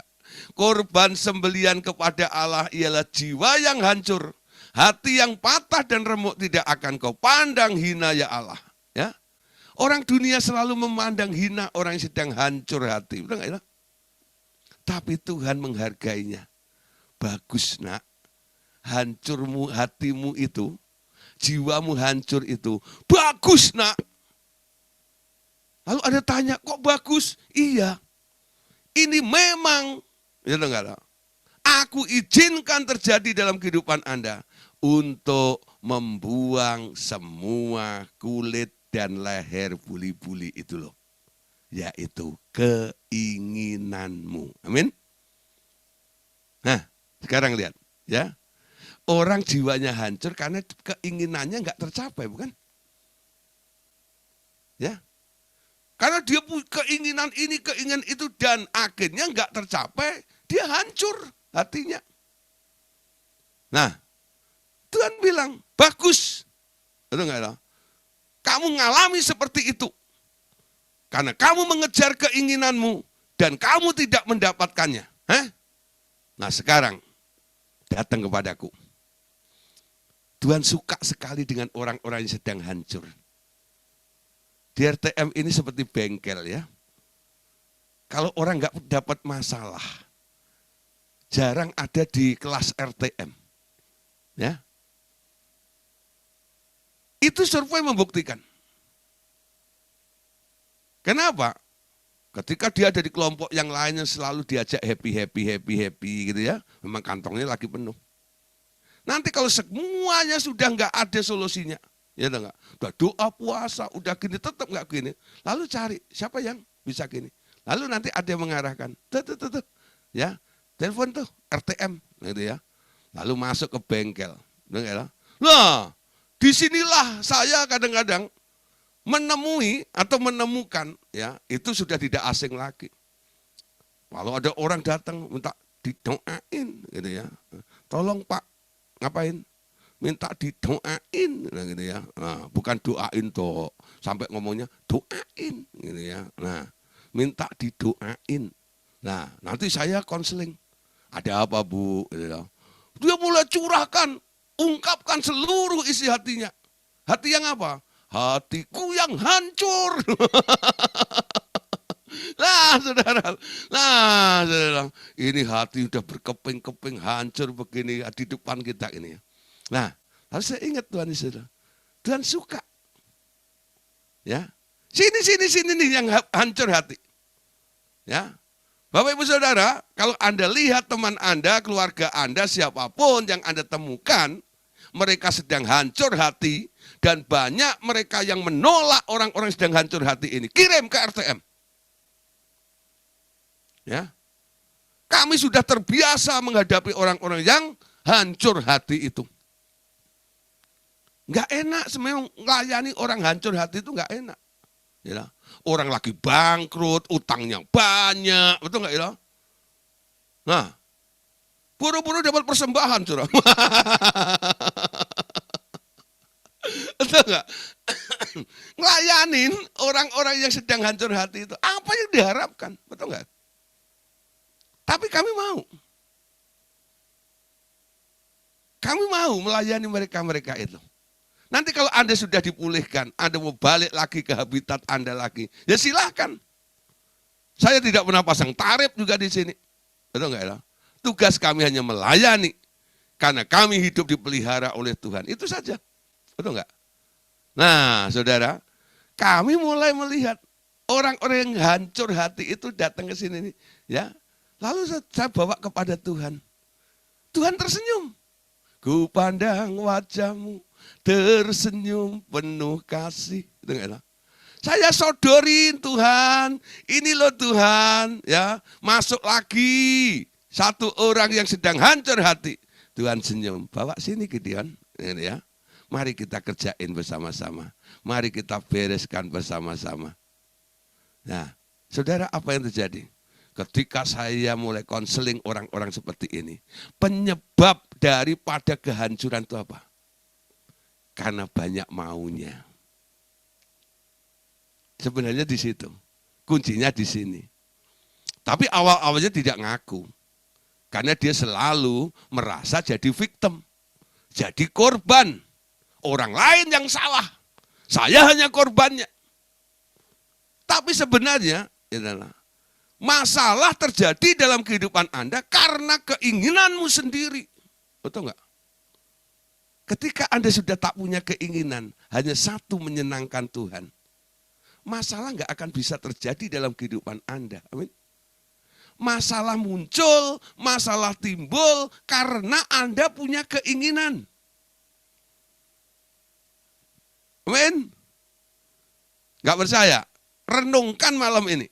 Korban sembelian kepada Allah ialah jiwa yang hancur, hati yang patah dan remuk tidak akan kau pandang hina ya Allah, ya. Orang dunia selalu memandang hina orang yang sedang hancur hati. Betul enggak ya? Tapi Tuhan menghargainya. Bagus nak, hancurmu hatimu itu, jiwamu hancur itu. Bagus nak. Lalu ada tanya, kok bagus? Iya, ini memang, ya enggak, aku izinkan terjadi dalam kehidupan Anda untuk membuang semua kulit dan leher buli-buli itu loh. Yaitu keinginanmu. Amin. Nah, sekarang lihat ya. Orang jiwanya hancur karena keinginannya enggak tercapai, bukan? Ya. Karena dia punya keinginan ini, keinginan itu dan akhirnya enggak tercapai, dia hancur hatinya. Nah, Tuhan bilang, bagus. Betul enggak? Kamu ngalami seperti itu. Karena kamu mengejar keinginanmu dan kamu tidak mendapatkannya. Nah sekarang datang kepadaku. Tuhan suka sekali dengan orang-orang yang sedang hancur. Di RTM ini seperti bengkel ya. Kalau orang nggak dapat masalah, jarang ada di kelas RTM. Ya. Itu survei membuktikan. Kenapa? Ketika dia ada di kelompok yang lainnya selalu diajak happy gitu ya. Memang kantongnya lagi penuh. Nanti kalau semuanya sudah nggak ada solusinya. Ya enggak? Udah doa puasa, udah gini tetap nggak gini. Lalu cari siapa yang bisa gini. Lalu nanti ada yang mengarahkan. Tuh. Ya, telepon tuh RTM gitu ya. Lalu masuk ke bengkel. Nah, disinilah saya kadang-kadang menemui atau menemukan ya itu sudah tidak asing lagi. Kalau ada orang datang minta didoain gitu ya, tolong Pak ngapain? Minta didoain gitu ya. Nah, bukan doain toh sampai ngomongnya doain gitu ya. Nah, minta didoain. Nah, nanti saya konseling. Ada apa Bu? Gitu ya. Dia mulai curahkan, ungkapkan seluruh isi hatinya. Hati yang apa? Hatiku yang hancur. Saudara, ini hati udah berkeping-keping hancur begini di depan kita ini. Nah, harus saya ingat Tuhan, saudara. Tuhan suka. Ya, sini nih yang hancur hati. Ya, Bapak Ibu Saudara, kalau Anda lihat teman Anda, keluarga Anda, siapapun yang Anda temukan, mereka sedang hancur hati, dan banyak mereka yang menolak orang-orang yang sedang hancur hati ini. Kirim ke RTM. Ya, kami sudah terbiasa menghadapi orang-orang yang hancur hati itu. Enggak enak, memang melayani orang hancur hati itu enggak enak. Ya, orang lagi bangkrut, utangnya banyak, betul enggak ya? Nah, buru-buru dapat persembahan, Saudara. Betul enggak? ngelayanin orang-orang yang sedang hancur hati itu. Apa yang diharapkan? Betul nggak? Tapi kami mau. Kami mau melayani mereka-mereka itu. Nanti kalau Anda sudah dipulihkan, Anda mau balik lagi ke habitat Anda lagi, ya silahkan. Saya tidak pernah pasang tarif juga di sini. Betul nggak ya? Tugas kami hanya melayani. Karena kami hidup dipelihara oleh Tuhan. Itu saja. Betul nggak? Nah, saudara, kami mulai melihat orang-orang yang hancur hati itu datang ke sini nih, ya. Lalu saya bawa kepada Tuhan. Tuhan tersenyum. Ku pandang wajahmu tersenyum penuh kasih. Dengar, saya sodorin Tuhan, ini loh Tuhan, ya, masuk lagi satu orang yang sedang hancur hati. Tuhan senyum, bawa sini Gideon, ya. Mari kita kerjain bersama-sama. Mari kita bereskan bersama-sama. Nah, saudara, apa yang terjadi? Ketika saya mulai konseling orang-orang seperti ini, penyebab daripada kehancuran itu apa? Karena banyak maunya. Sebenarnya di situ, kuncinya di sini. Tapi awal-awalnya tidak ngaku. Karena dia selalu merasa jadi victim, jadi korban. Orang lain yang salah, saya hanya korbannya. Tapi sebenarnya, masalah terjadi dalam kehidupan Anda karena keinginanmu sendiri. Betul enggak? Ketika Anda sudah tak punya keinginan, hanya satu, menyenangkan Tuhan, masalah enggak akan bisa terjadi dalam kehidupan Anda. Amin. Masalah muncul, masalah timbul karena Anda punya keinginan. Amin. Enggak percaya? Renungkan malam ini.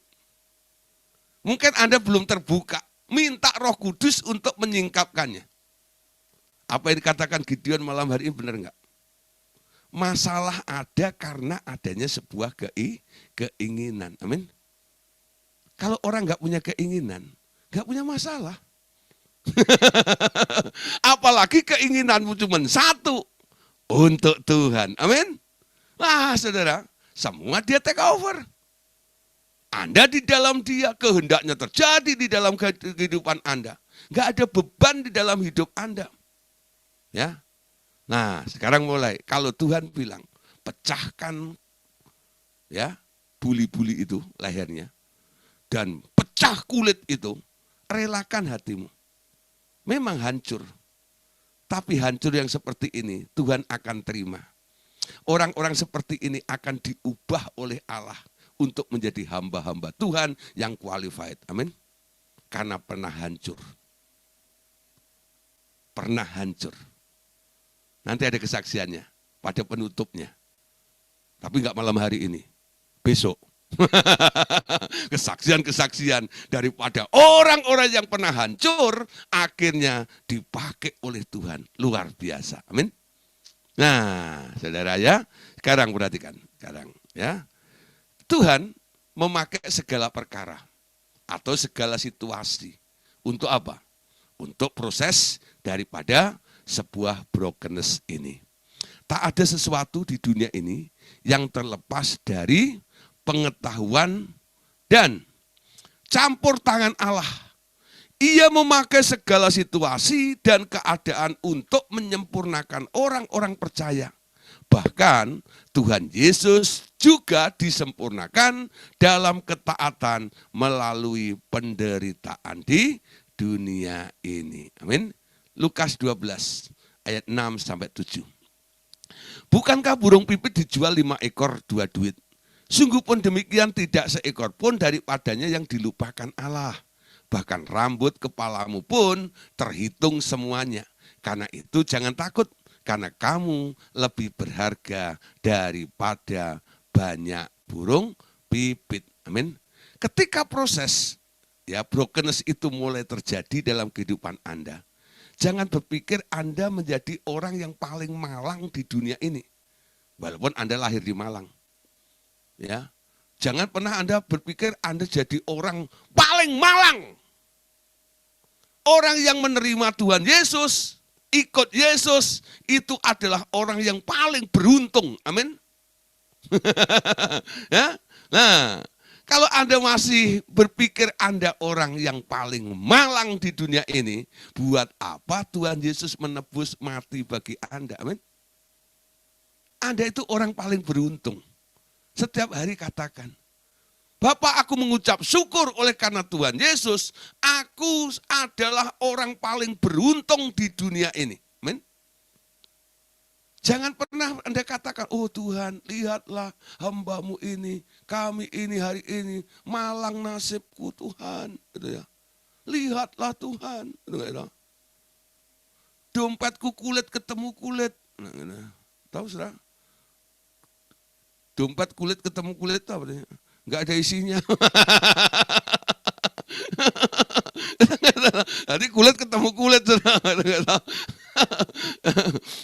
Mungkin Anda belum terbuka, minta Roh Kudus untuk menyingkapkannya. Apa yang dikatakan Gideon malam hari ini benar enggak? Masalah ada karena adanya sebuah keinginan. Amin. Kalau orang enggak punya keinginan, enggak punya masalah. Apalagi keinginanmu cuma satu, untuk Tuhan. Amin. Wah, saudara, semua dia take over. Anda di dalam dia, kehendaknya terjadi di dalam kehidupan Anda. Enggak ada beban di dalam hidup Anda. Ya. Nah, sekarang mulai. Kalau Tuhan bilang, pecahkan ya buli-buli itu lehernya dan pecah kulit itu, relakan hatimu. Memang hancur. Tapi hancur yang seperti ini Tuhan akan terima. Orang-orang seperti ini akan diubah oleh Allah untuk menjadi hamba-hamba Tuhan yang qualified. Amin. Karena pernah hancur. Pernah hancur. Nanti ada kesaksiannya pada penutupnya. Tapi enggak malam hari ini. Besok. Kesaksian-kesaksian daripada orang-orang yang pernah hancur akhirnya dipakai oleh Tuhan. Luar biasa. Amin. Nah, saudara ya, sekarang perhatikan. Sekarang ya. Tuhan memakai segala perkara atau segala situasi. Untuk apa? Untuk proses daripada sebuah brokenness ini. Tak ada sesuatu di dunia ini yang terlepas dari pengetahuan dan campur tangan Allah. Ia memakai segala situasi dan keadaan untuk menyempurnakan orang-orang percaya. Bahkan Tuhan Yesus juga disempurnakan dalam ketaatan melalui penderitaan di dunia ini. Amin. Lukas 12 ayat 6 sampai 7. Bukankah burung pipit dijual 5 ekor 2 duit? Sungguh pun demikian tidak seekor pun daripadanya yang dilupakan Allah. Bahkan rambut kepalamu pun terhitung semuanya. Karena itu jangan takut, karena kamu lebih berharga daripada banyak burung pipit. Amin. Ketika proses ya brokenness itu mulai terjadi dalam kehidupan Anda, jangan berpikir Anda menjadi orang yang paling malang di dunia ini. Walaupun Anda lahir di Malang. Ya. Jangan pernah Anda berpikir Anda jadi orang paling malang. Orang yang menerima Tuhan Yesus, ikut Yesus, itu adalah orang yang paling beruntung. Amin. Ya? Nah, kalau Anda masih berpikir Anda orang yang paling malang di dunia ini, buat apa Tuhan Yesus menebus mati bagi Anda? Amin. Anda itu orang paling beruntung. Setiap hari katakan, Bapak, aku mengucap syukur oleh karena Tuhan Yesus, aku adalah orang paling beruntung di dunia ini. Amin. Jangan pernah Anda katakan, oh Tuhan, lihatlah hambamu ini, kami ini hari ini, malang nasibku Tuhan. Gitu ya. Lihatlah Tuhan. Gitu ya. Dompetku kulit ketemu kulit. Nah, gitu. Tahu saudara? Dompet kulit ketemu kulit apa? Nggak ada isinya. Jadi kulit ketemu kulit.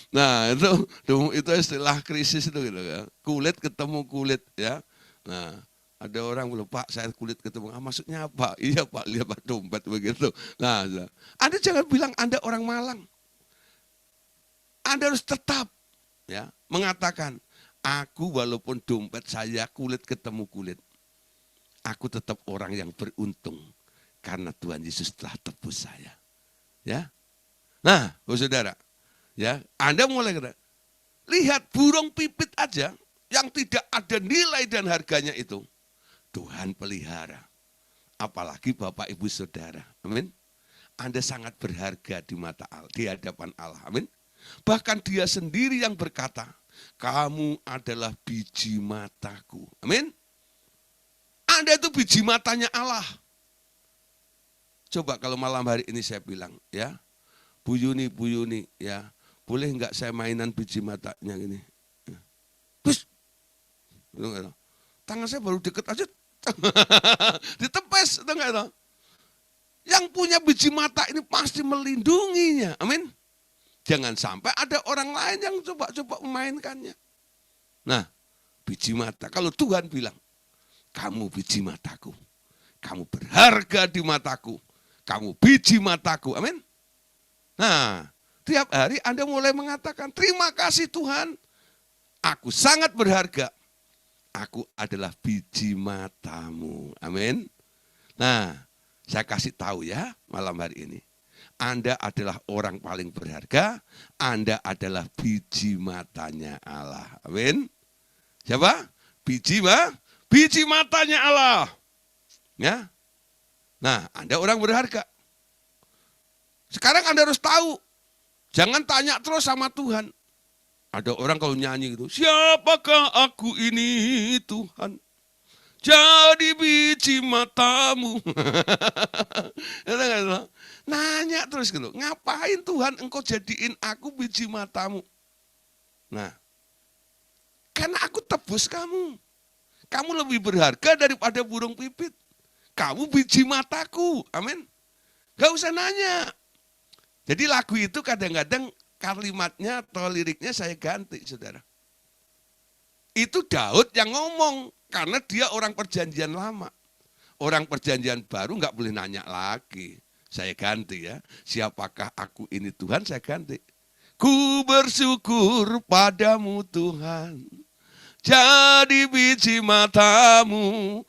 Nah itu istilah krisis itu gitu ya. Kulit ketemu kulit ya. Nah ada orang bilang, Pak saya kulit ketemu, maksudnya apa? Iya Pak, lihat Pak dompet begitu. Nah Anda jangan bilang Anda orang malang. Anda harus tetap ya mengatakan, aku walaupun dompet saya kulit ketemu kulit, aku tetap orang yang beruntung karena Tuhan Yesus telah tebus saya. Ya. Nah, saudara, ya, Anda mulai lihat burung pipit aja yang tidak ada nilai dan harganya itu Tuhan pelihara. Apalagi Bapak Ibu Saudara. Amin. Anda sangat berharga di mata Allah, di hadapan Allah. Amin. Bahkan Dia sendiri yang berkata, kamu adalah biji mataku. Amin. Anda itu biji matanya Allah. Coba kalau malam hari ini saya bilang, ya, Bu Yuni, ya, boleh nggak saya mainan biji matanya gini? Terus, tangan saya baru deket aja, ditepes, yang punya biji mata ini pasti melindunginya, amin. Jangan sampai ada orang lain yang coba-coba memainkannya. Nah, biji mata, kalau Tuhan bilang, kamu biji mataku, kamu berharga di mataku, kamu biji mataku, amin. Nah, tiap hari Anda mulai mengatakan, terima kasih Tuhan, aku sangat berharga, aku adalah biji matamu, amin. Nah, saya kasih tahu ya malam hari ini, Anda adalah orang paling berharga, Anda adalah biji matanya Allah, amin. Siapa? Biji matanya Allah. Ya. Nah, Anda orang berharga. Sekarang Anda harus tahu, jangan tanya terus sama Tuhan. Ada orang kalau nyanyi gitu, siapakah aku ini Tuhan? Jadi biji matamu. Nanya terus gitu, ngapain Tuhan engkau jadiin aku biji matamu? Nah, karena aku tebus kamu. Kamu lebih berharga daripada burung pipit. Kamu biji mataku, amin. Gak usah nanya. Jadi lagu itu kadang-kadang kalimatnya atau liriknya saya ganti, saudara. Itu Daud yang ngomong, karena dia orang perjanjian lama. Orang perjanjian baru nggak boleh nanya lagi. Saya ganti ya, siapakah aku ini Tuhan, saya ganti. Ku bersyukur padamu Tuhan, jadi biji matamu.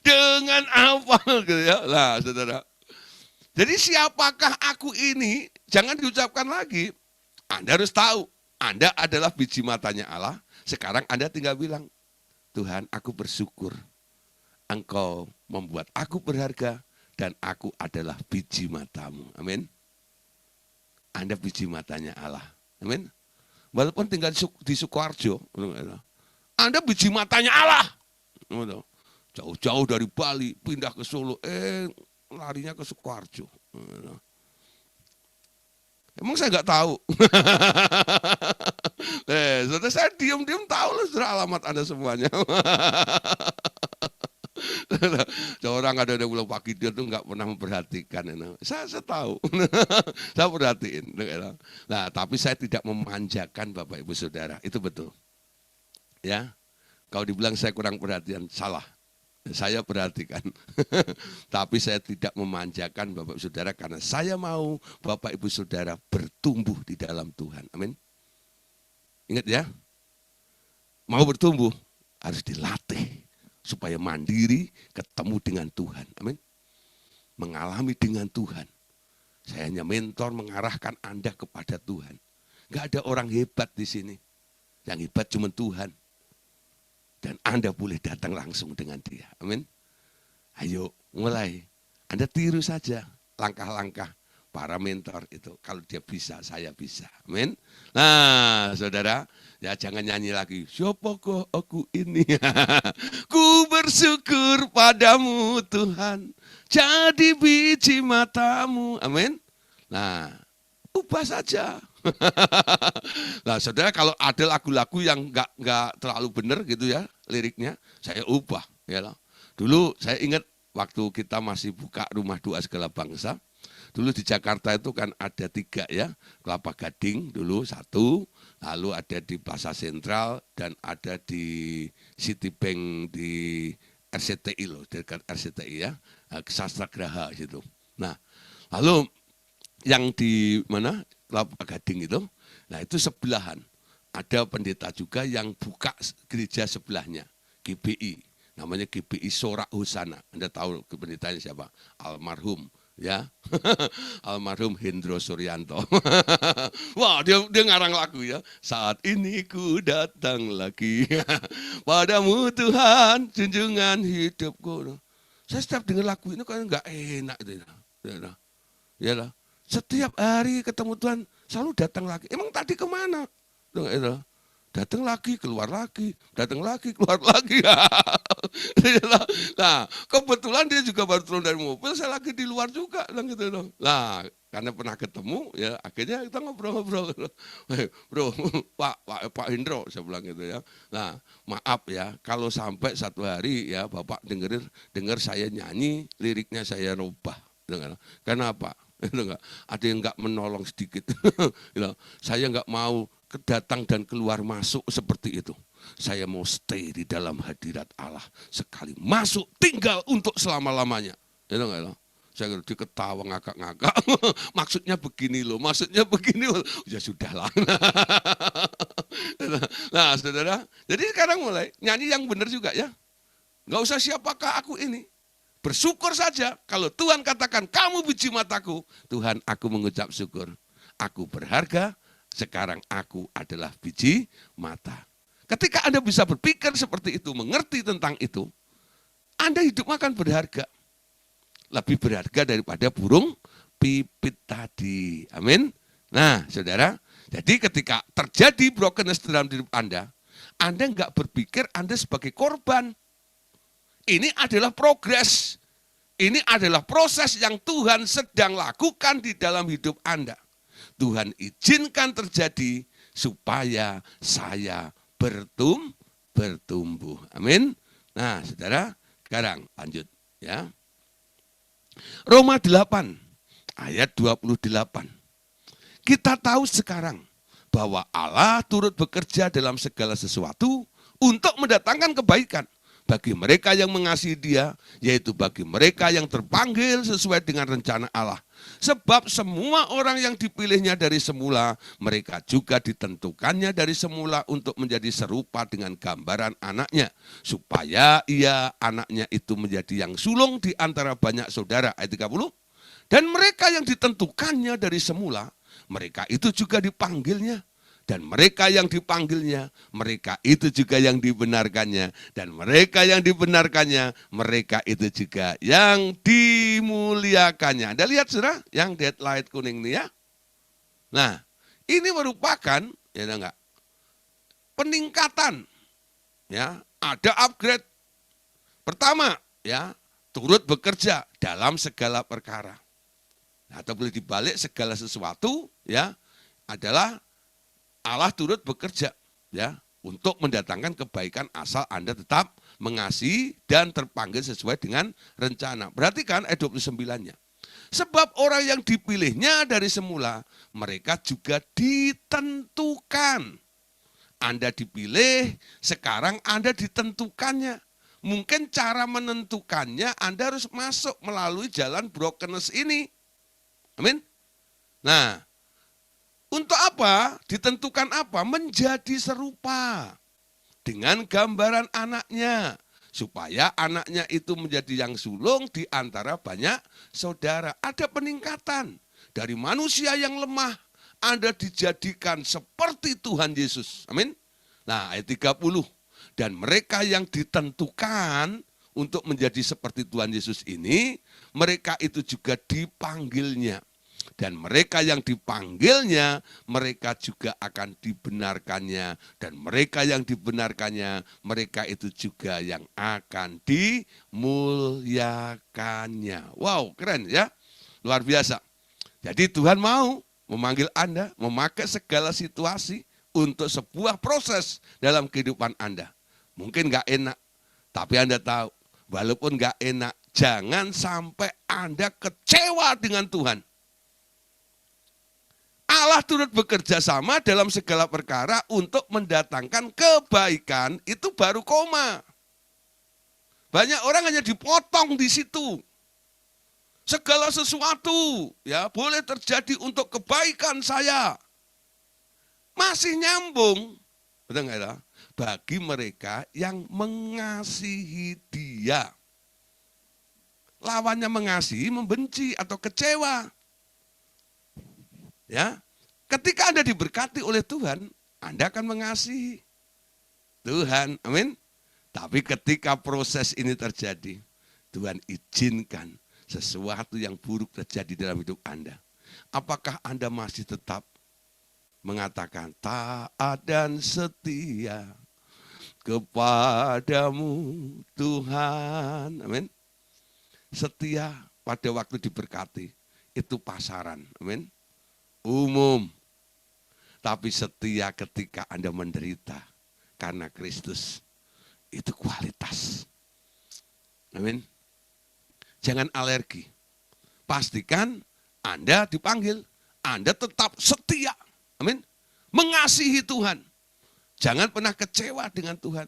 Dengan apa gitu ya. Nah, saudara. Jadi siapakah aku ini? Jangan diucapkan lagi. Anda harus tahu, Anda adalah biji matanya Allah. Sekarang Anda tinggal bilang, Tuhan, aku bersyukur Engkau membuat aku berharga dan aku adalah biji matamu. Amin. Anda biji matanya Allah. Amin. Walaupun tinggal di Sukoharjo, Anda biji matanya Allah. Jauh-jauh dari Bali, pindah ke Solo, larinya ke Sukoharjo. Emang saya nggak tahu. Saya diam-diam tahu lah sudah alamat Anda semuanya. Orang ada yang bilang Pak Gideon tuh nggak pernah memperhatikan. Saya tahu, saya perhatiin. Nah, tapi saya tidak memanjakan Bapak Ibu Saudara, itu betul. Ya, kalau dibilang saya kurang perhatian, salah. Saya perhatikan, tapi saya tidak memanjakan Bapak Ibu Saudara karena saya mau Bapak Ibu Saudara bertumbuh di dalam Tuhan. Amin. Ingat ya, mau bertumbuh harus dilatih supaya mandiri, ketemu dengan Tuhan. Amin. Mengalami dengan Tuhan. Saya hanya mentor mengarahkan Anda kepada Tuhan. Gak ada orang hebat di sini. Yang hebat cuma Tuhan. Dan Anda boleh datang langsung dengan Dia. Amin. Ayo mulai. Anda tiru saja langkah-langkah para mentor itu. Kalau dia bisa, saya bisa. Amin. Nah, saudara, ya jangan nyanyi lagi. Siapa kok aku ini? Ku bersyukur padamu Tuhan. Jadi biji matamu. Amin. Nah, ubah saja. Nah, saudara, kalau ada lagu-lagu yang nggak terlalu benar gitu ya liriknya, saya ubah. Ya loh. Dulu saya ingat waktu kita masih buka rumah doa segala bangsa. Dulu di Jakarta itu kan ada 3 ya, Kelapa Gading dulu 1, lalu ada di Plaza Sentral dan ada di Citibank di RCTI loh, dekat RCTI ya, Sastra Graha gitu. Nah, lalu yang di mana Kelapa Gading itu, nah itu sebelahan. Ada pendeta juga yang buka gereja sebelahnya, GBI, namanya GBI Sorak Husana. Anda tahu pendetanya siapa? Almarhum. Ya, almarhum Hendro Suryanto. Wah, dia ngarang lagu ya. Saat ini ku datang lagi padamu Tuhan, junjungan hidupku. Saya setiap dengar lagu ini kan nggak enak itu. Ya lah. Setiap hari ketemu Tuhan selalu datang lagi. Emang tadi kemana? Datang lagi, keluar lagi, datang lagi, keluar lagi. Nah, kebetulan dia juga baru turun dari mobil, saya lagi di luar juga. Gitu. Nah, karena pernah ketemu, ya akhirnya kita ngobrol-ngobrol. Bro, Pak Hendro, saya bilang gitu ya. Nah, maaf ya, kalau sampai satu hari ya Bapak dengar saya nyanyi, liriknya saya rubah. Kenapa? Ada yang nggak menolong sedikit. Saya nggak mau datang dan keluar masuk seperti itu. Saya mau stay di dalam hadirat Allah. Sekali masuk tinggal untuk selama-lamanya. Saya diketawa ngakak-ngakak. Maksudnya begini loh, maksudnya begini loh. Ya sudahlah. Nah saudara, jadi sekarang mulai nyanyi yang benar juga ya. Nggak usah siapakah aku ini. Bersyukur saja kalau Tuhan katakan kamu biji mataku. Tuhan, aku mengucap syukur. Aku berharga. Sekarang aku adalah biji mata. Ketika Anda bisa berpikir seperti itu, mengerti tentang itu, Anda hidup akan berharga. Lebih berharga daripada burung pipit tadi. Amin. Nah, saudara, jadi ketika terjadi brokenness dalam hidup Anda enggak berpikir Anda sebagai korban. Ini adalah progres. Ini adalah proses yang Tuhan sedang lakukan di dalam hidup Anda. Tuhan izinkan terjadi supaya saya bertumbuh. Amin. Nah, saudara, sekarang lanjut ya. Roma 8 ayat 28. Kita tahu sekarang bahwa Allah turut bekerja dalam segala sesuatu untuk mendatangkan kebaikan bagi mereka yang mengasihi Dia, yaitu bagi mereka yang terpanggil sesuai dengan rencana Allah. Sebab semua orang yang dipilihnya dari semula, mereka juga ditentukannya dari semula untuk menjadi serupa dengan gambaran anaknya, supaya ia anaknya itu menjadi yang sulung di antara banyak saudara. Ayat 30. Dan mereka yang ditentukannya dari semula, mereka itu juga dipanggilnya. Dan mereka yang dipanggilnya, mereka itu juga yang dibenarkannya. Dan mereka yang dibenarkannya, mereka itu juga yang dimuliakannya. Anda lihat saudara, yang deadlight kuning ini ya. Nah, ini merupakan ya enggak, peningkatan. Ya, ada upgrade. Pertama, ya, turut bekerja dalam segala perkara. Atau boleh dibalik, segala sesuatu ya adalah Allah turut bekerja ya untuk mendatangkan kebaikan asal Anda tetap mengasihi dan terpanggil sesuai dengan rencana. Perhatikan ayat 29-nya. Sebab orang yang dipilihnya dari semula, mereka juga ditentukan. Anda dipilih, sekarang Anda ditentukannya. Mungkin cara menentukannya Anda harus masuk melalui jalan brokenness ini. Amin. Nah, Untuk apa? Ditentukan apa? Menjadi serupa dengan gambaran anaknya. Supaya anaknya itu menjadi yang sulung di antara banyak saudara. Ada peningkatan. Dari manusia yang lemah, Anda dijadikan seperti Tuhan Yesus. Amin. Nah, ayat 30. Dan mereka yang ditentukan untuk menjadi seperti Tuhan Yesus ini, mereka itu juga dipanggilnya. Dan mereka yang dipanggilnya, mereka juga akan dibenarkannya. Dan mereka yang dibenarkannya, mereka itu juga yang akan dimuliakannya. Wow, keren ya. Luar biasa. Jadi Tuhan mau memanggil Anda, memakai segala situasi untuk sebuah proses dalam kehidupan Anda. Mungkin gak enak, tapi Anda tahu, walaupun gak enak, jangan sampai Anda kecewa dengan Tuhan. Allah turut bekerja sama dalam segala perkara untuk mendatangkan kebaikan, itu baru koma. Banyak orang hanya dipotong di situ. Segala sesuatu ya boleh terjadi untuk kebaikan saya. Masih nyambung, betul nggak ya? Bagi mereka yang mengasihi Dia. Lawannya mengasihi, membenci atau kecewa. Ya, ketika Anda diberkati oleh Tuhan, Anda akan mengasihi Tuhan, amin. Tapi ketika proses ini terjadi, Tuhan izinkan sesuatu yang buruk terjadi dalam hidup Anda. Apakah Anda masih tetap mengatakan taat dan setia kepadamu Tuhan, amin. Setia pada waktu diberkati, itu pasaran, amin. Umum, tapi setia ketika Anda menderita karena Kristus, itu kualitas. Amin. Jangan alergi. Pastikan Anda dipanggil, Anda tetap setia. Amin. Mengasihi Tuhan. Jangan pernah kecewa dengan Tuhan.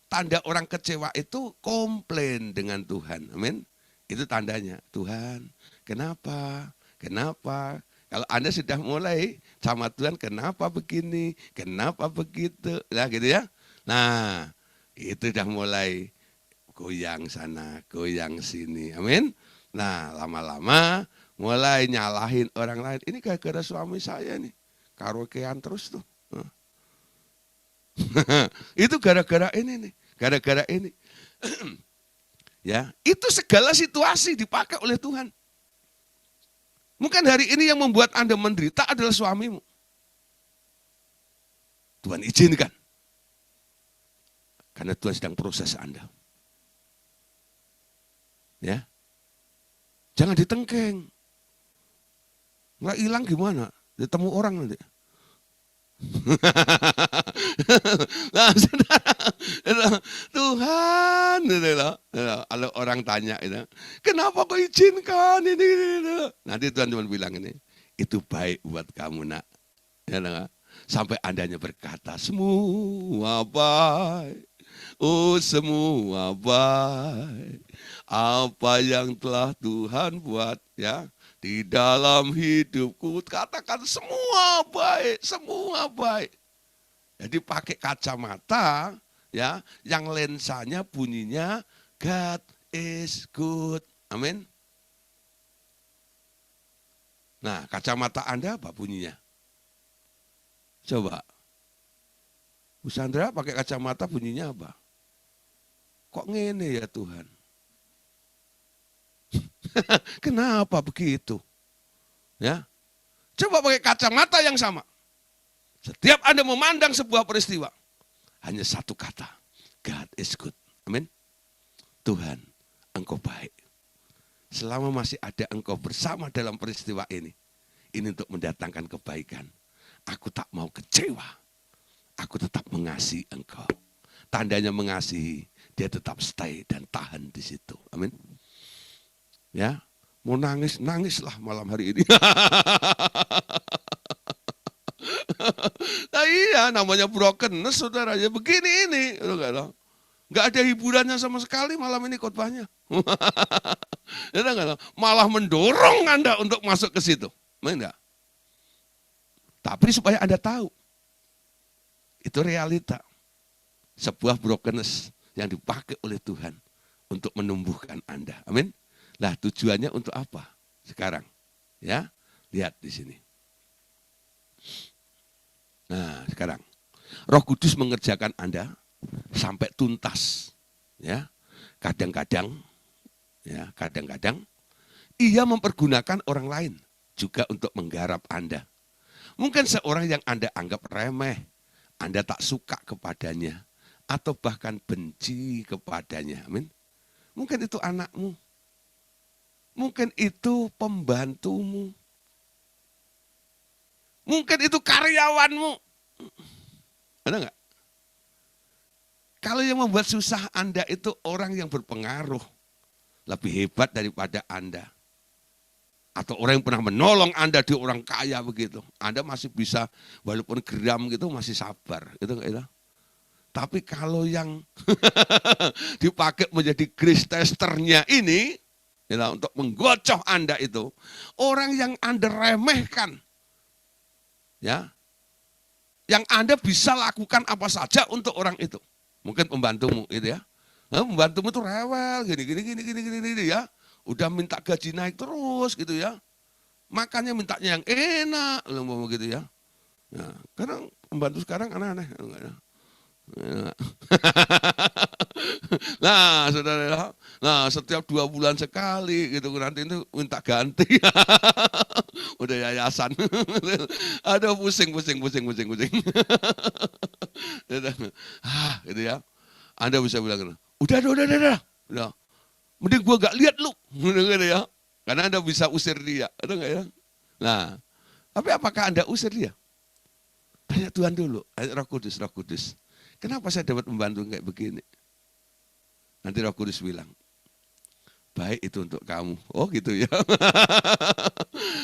Tanda orang kecewa itu komplain dengan Tuhan. Amin. Itu tandanya. Tuhan, kenapa? Kenapa? Kalau Anda sudah mulai sama Tuhan, kenapa begini, kenapa begitu, lah gitu ya. Nah, itu sudah mulai goyang sana, goyang sini, amin. Nah, lama-lama mulai nyalahin orang lain. Ini gara-gara suami saya nih, karaokean terus tuh. Itu gara-gara ini nih, gara-gara ini. Ya, itu segala situasi dipakai oleh Tuhan. Mungkin hari ini yang membuat Anda menderita adalah suamimu. Tuhan izinkan. Karena Tuhan sedang proses Anda. Ya. Jangan ditengkeng. Nggak hilang gimana? Ditemu orang nanti. Nah, saudara, Tuhan, kalau orang tanya, kenapa kau izinkan ini? Nanti Tuhan cuma bilang ini, itu baik buat kamu nak. Ya, sampai Andanya berkata, semua baik, oh semua baik, apa yang telah Tuhan buat ya. Di dalam hidupku, katakan semua baik, semua baik. Jadi pakai kacamata ya, yang lensanya bunyinya God is good. Amin. Nah, kacamata Anda apa bunyinya? Coba. Bu Sandra pakai kacamata bunyinya apa? Kok ngene ya Tuhan? Kenapa begitu? Ya, coba pakai kacamata yang sama. Setiap Anda memandang sebuah peristiwa, hanya satu kata, God is good. Amin. Tuhan, Engkau baik. Selama masih ada Engkau bersama dalam peristiwa ini untuk mendatangkan kebaikan. Aku tak mau kecewa. Aku tetap mengasihi Engkau. Tandanya mengasihi, dia tetap stay dan tahan di situ. Amin. Ya, mau nangis, nangislah malam hari ini. Nah iya, namanya brokenness saudara, ya begini ini. Nggak ada hiburannya sama sekali malam ini khotbahnya. Malah mendorong Anda untuk masuk ke situ. Enggak? Tapi supaya Anda tahu, itu realita. Sebuah brokenness yang dipakai oleh Tuhan untuk menumbuhkan Anda. Amin. Nah, tujuannya untuk apa? Sekarang, ya, lihat di sini. Nah, sekarang Roh Kudus mengerjakan Anda sampai tuntas. Ya, kadang-kadang, ia mempergunakan orang lain juga untuk menggarap Anda. Mungkin seorang yang Anda anggap remeh, Anda tak suka kepadanya, atau bahkan benci kepadanya. Amin. Mungkin itu anakmu, mungkin itu pembantumu, mungkin itu karyawanmu. Ada nggak? Kalau yang membuat susah Anda itu orang yang berpengaruh, lebih hebat daripada Anda. Atau orang yang pernah menolong Anda, dia orang kaya begitu. Anda masih bisa, walaupun geram gitu masih sabar. Gitu nggak itu? Tapi kalau yang dipakai menjadi grace testernya ini, ya, untuk menggocoh Anda itu, orang yang Anda remehkan, ya, yang Anda bisa lakukan apa saja untuk orang itu. Mungkin pembantumu gitu ya. Nah, pembantumu tuh rewel, gini ya. Udah minta gaji naik terus gitu ya. Makannya mintanya yang enak, gitu ya. Nah, kadang pembantu sekarang aneh-aneh. Nah, saudara, nah setiap 2 bulan sekali gitu nanti itu minta ganti. Udah yayasan. Aduh pusing. Gitu ya. Anda bisa bilang, udah. Mending gua gak lihat lu. Gitu ya. Karena Anda bisa usir dia. Ada nggak ya? Nah, tapi apakah Anda usir dia? Tanya Tuhan dulu. Roh Kudus. Kenapa saya dapat membantu kayak begini? Nanti Roh Kudus bilang, baik itu untuk kamu. Oh gitu ya.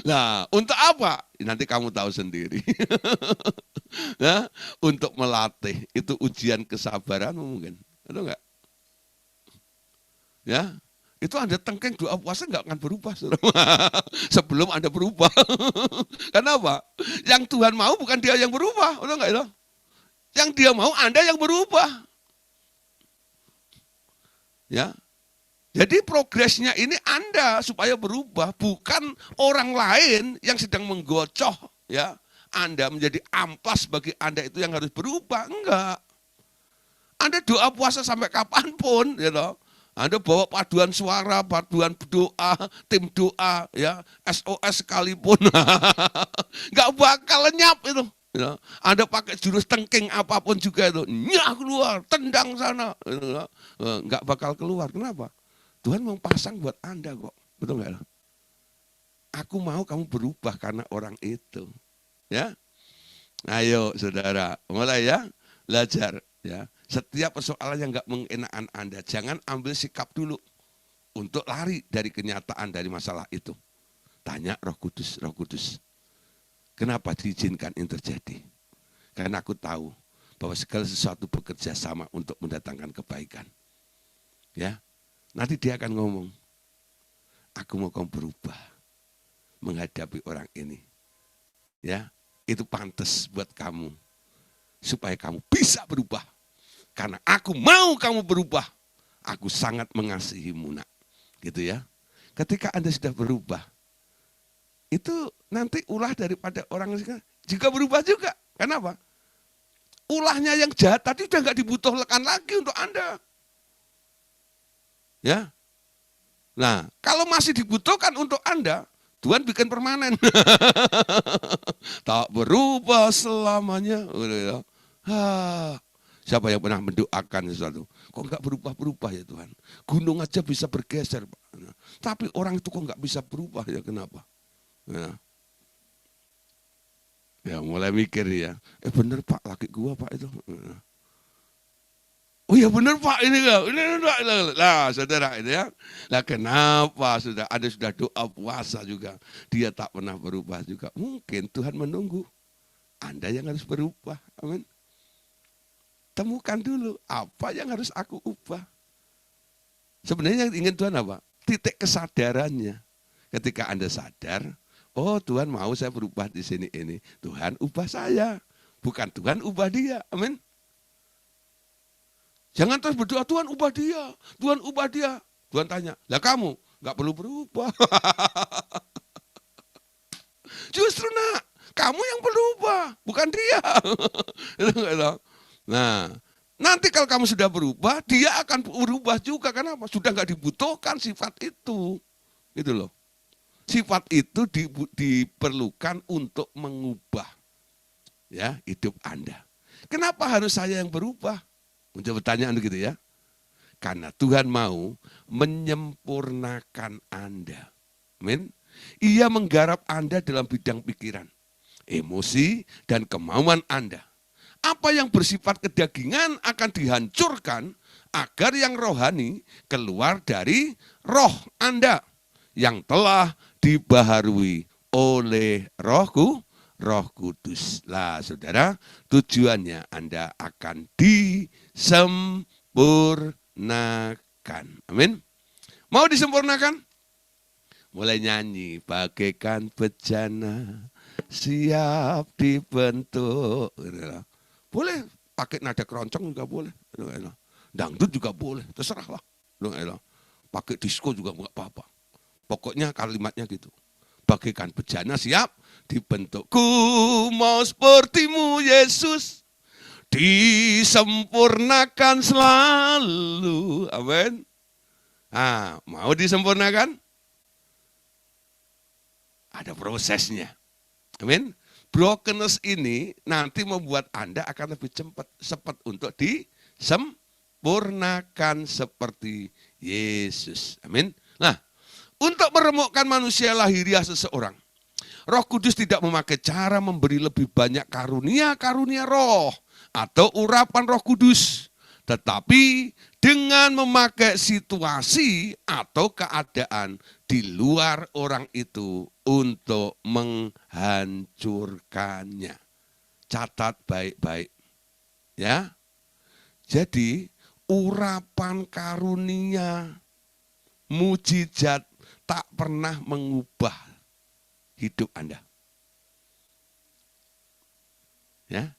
Nah, untuk apa? Nanti kamu tahu sendiri. Nah, untuk melatih, itu ujian kesabaranmu mungkin. Ada enggak? Ya, itu Anda tengkeng doa puasa enggak akan berubah. Sebelum Anda berubah. Kenapa? Yang Tuhan mau bukan dia yang berubah. Ada enggak itu? Yang dia mau Anda yang berubah. Ya, jadi progresnya ini Anda supaya berubah, bukan orang lain yang sedang menggocoh ya. Anda menjadi amplas bagi Anda itu yang harus berubah, enggak. Anda doa puasa sampai kapanpun, gitu. Anda bawa paduan suara, paduan doa, tim doa, ya SOS sekalipun, enggak bakal lenyap itu. Ya. Anda pakai jurus tengking apapun juga itu, nyah keluar, tendang sana, enggak bakal keluar. Kenapa? Tuhan mau pasang buat Anda kok, betul nggak? Aku mau kamu berubah karena orang itu, ya. Ayo saudara, mulai ya, belajar ya. Setiap persoalan yang nggak mengenakan Anda, jangan ambil sikap dulu untuk lari dari kenyataan dari masalah itu. Tanya Roh Kudus, kenapa diizinkan ini terjadi? Karena aku tahu bahwa segala sesuatu bekerja sama untuk mendatangkan kebaikan. Ya, nanti dia akan ngomong, aku mau kamu berubah menghadapi orang ini. Ya, itu pantas buat kamu supaya kamu bisa berubah. Karena aku mau kamu berubah. Aku sangat mengasihimu, nak. Gitu ya. Ketika Anda sudah berubah, itu nanti ulah daripada orang juga berubah juga. Kenapa? Ulahnya yang jahat tadi udah nggak dibutuhkan lagi untuk Anda. Ya. Nah, kalau masih dibutuhkan untuk Anda, Tuhan bikin permanen. Tak berubah selamanya. Siapa yang pernah mendoakan sesuatu? Kok nggak berubah-berubah ya Tuhan? Gunung aja bisa bergeser, Pak. Tapi orang itu kok nggak bisa berubah ya, kenapa? Ya mulai mikir ya. Bener Pak, laki gua Pak itu. Oh ya bener Pak, ini lah saudara itu ya. Lah kenapa sudah Anda sudah doa puasa juga, dia tak pernah berubah juga. Mungkin Tuhan menunggu Anda yang harus berubah. Amin. Temukan dulu apa yang harus aku ubah. Sebenarnya yang ingin Tuhan apa? Titik kesadarannya. Ketika Anda sadar Oh Tuhan mau saya berubah di sini ini. Tuhan ubah saya. Bukan Tuhan ubah dia. Amin. Jangan terus berdoa, Tuhan ubah dia. Tuhan ubah dia. Tuhan tanya, lah kamu nggak perlu berubah. Justru nak, kamu yang berubah, bukan dia. Nah, nanti kalau kamu sudah berubah, dia akan berubah juga. Kenapa? Sudah nggak dibutuhkan sifat itu. Gitu loh. Sifat itu diperlukan untuk mengubah ya hidup Anda. Kenapa harus saya yang berubah? Muncul pertanyaan gitu ya. Karena Tuhan mau menyempurnakan Anda. Amin. Ia menggarap Anda dalam bidang pikiran, emosi, dan kemauan Anda. Apa yang bersifat kedagingan akan dihancurkan agar yang rohani keluar dari roh Anda yang telah dibaharui oleh Roh Kudus. Lah saudara, tujuannya Anda akan disempurnakan. Amin. Mau disempurnakan? Mulai nyanyi, bagaikan bejana siap dibentuk. Boleh pakai nada keroncong juga boleh. Dangdut juga boleh, terserahlah. Pakai disco juga enggak apa-apa. Pokoknya kalimatnya gitu. Bagaikan bejana siap dibentuk. Ku mau sepertimu Yesus, disempurnakan selalu. Amin. Nah, mau disempurnakan? Ada prosesnya. Amin. Brokenness ini nanti membuat Anda akan lebih cepat untuk disempurnakan seperti Yesus. Amin. Nah, untuk meremukkan manusia lahiriah seseorang, Roh Kudus tidak memakai cara memberi lebih banyak karunia-karunia roh atau urapan Roh Kudus. Tetapi dengan memakai situasi atau keadaan di luar orang itu untuk menghancurkannya. Catat baik-baik. Ya. Jadi urapan karunia, mujizat tak pernah mengubah hidup Anda. Ya.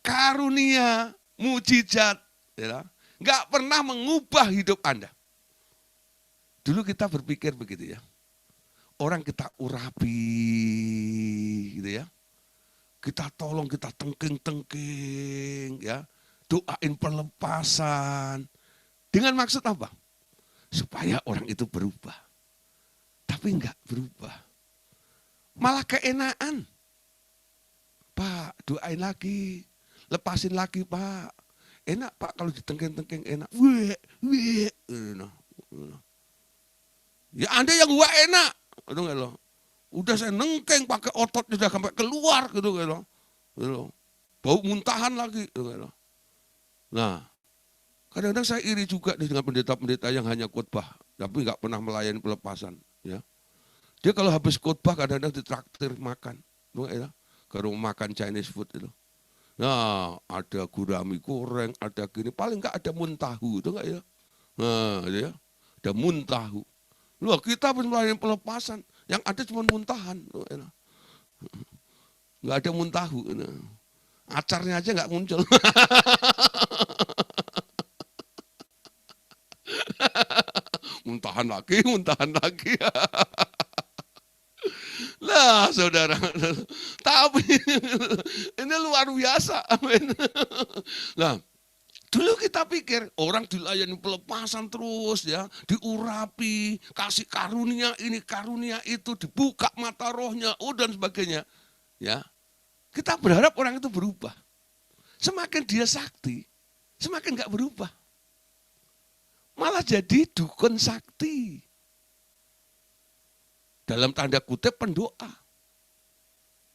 Karunia, mujizat, ya, nggak pernah mengubah hidup Anda. Dulu kita berpikir begitu ya. Orang kita urapi gitu ya. Kita tolong, kita tengking-tengking ya. Doain pelepasan. Dengan maksud apa? Supaya orang itu berubah. Tapi enggak berubah. Malah keenaan. Pak, doain lagi. Lepasin lagi, Pak. Enak, Pak, kalau ditengking-tengking enak. Ya Anda yang gua enak. Udah saya nengkeng pakai otot sudah sampai keluar gitu. Bau muntahan lagi. Nah, kadang-kadang saya iri juga dengan pendeta-pendeta yang hanya khotbah, tapi nggak pernah melayani pelepasan. Ya. Dia kalau habis khotbah kadang-kadang ditraktir makan. Kalau makan Chinese food itu. Nah, ada gurami goreng, ada gini. Paling nggak ada muntahu, itu nggak ya? Nah, ya. Ada muntahu. Loh, kita harus melayani pelepasan. Yang ada cuma muntahan. Nggak ada muntahu. Acarnya aja nggak muncul. Muntahan lagi, muntahan lagi. Lah saudara, tapi ini luar biasa. Amin. Nah, dulu kita pikir orang dilayani pelepasan terus ya, diurapi, kasih karunia ini, karunia itu, dibuka mata rohnya, dan sebagainya. Ya, kita berharap orang itu berubah. Semakin dia sakti, semakin nggak berubah. Malah jadi dukun sakti. Dalam tanda kutip pendoa.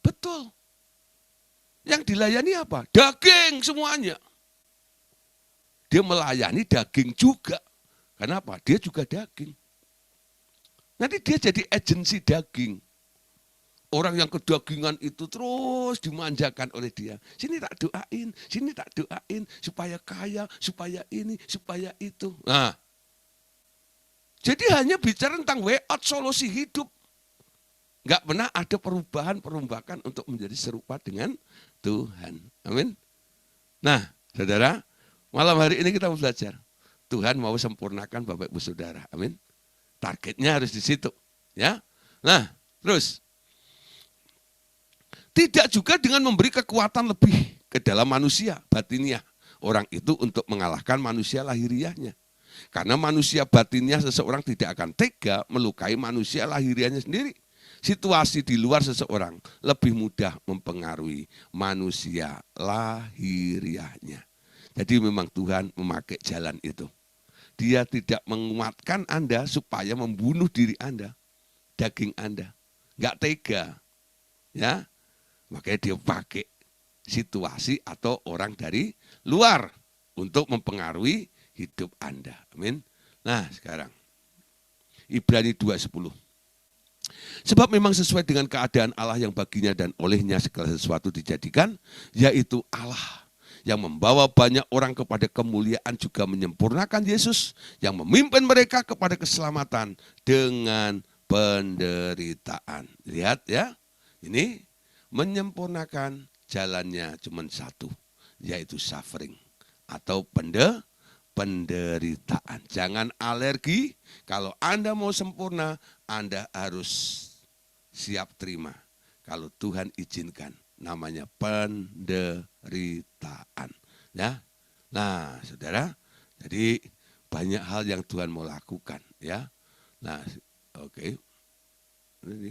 Betul. Yang dilayani apa? Daging semuanya. Dia melayani daging juga. Kenapa? Dia juga daging. Nanti dia jadi agensi daging. Orang yang kedagingan itu terus dimanjakan oleh dia. Sini tak doain, sini tak doain. Supaya kaya, supaya ini, supaya itu. Nah, jadi hanya bicara tentang way out solusi hidup. Nggak pernah ada perubahan untuk menjadi serupa dengan Tuhan. Amin. Nah, saudara, malam hari ini kita mau belajar. Tuhan mau sempurnakan Bapak Ibu Saudara. Amin. Targetnya harus di situ. Ya. Nah, terus. Tidak juga dengan memberi kekuatan lebih ke dalam manusia batiniah. Orang itu untuk mengalahkan manusia lahiriahnya. Karena manusia batiniah seseorang tidak akan tega melukai manusia lahiriahnya sendiri. Situasi di luar seseorang lebih mudah mempengaruhi manusia lahiriahnya. Jadi memang Tuhan memakai jalan itu. Dia tidak menguatkan Anda supaya membunuh diri Anda, daging Anda. Enggak tega. Ya. Makanya dia pakai situasi atau orang dari luar untuk mempengaruhi hidup Anda. Amin. Nah, sekarang Ibrani 2:10. Sebab memang sesuai dengan keadaan Allah yang baginya dan olehnya segala sesuatu dijadikan, yaitu Allah yang membawa banyak orang kepada kemuliaan juga menyempurnakan Yesus yang memimpin mereka kepada keselamatan dengan penderitaan. Lihat ya, ini menyempurnakan jalannya cuma satu, yaitu suffering atau penderitaan. Jangan alergi, kalau Anda mau sempurna, Anda harus siap terima. Kalau Tuhan izinkan, namanya penderitaan. Ya, nah saudara, jadi banyak hal yang Tuhan mau lakukan. Ya, nah oke, ini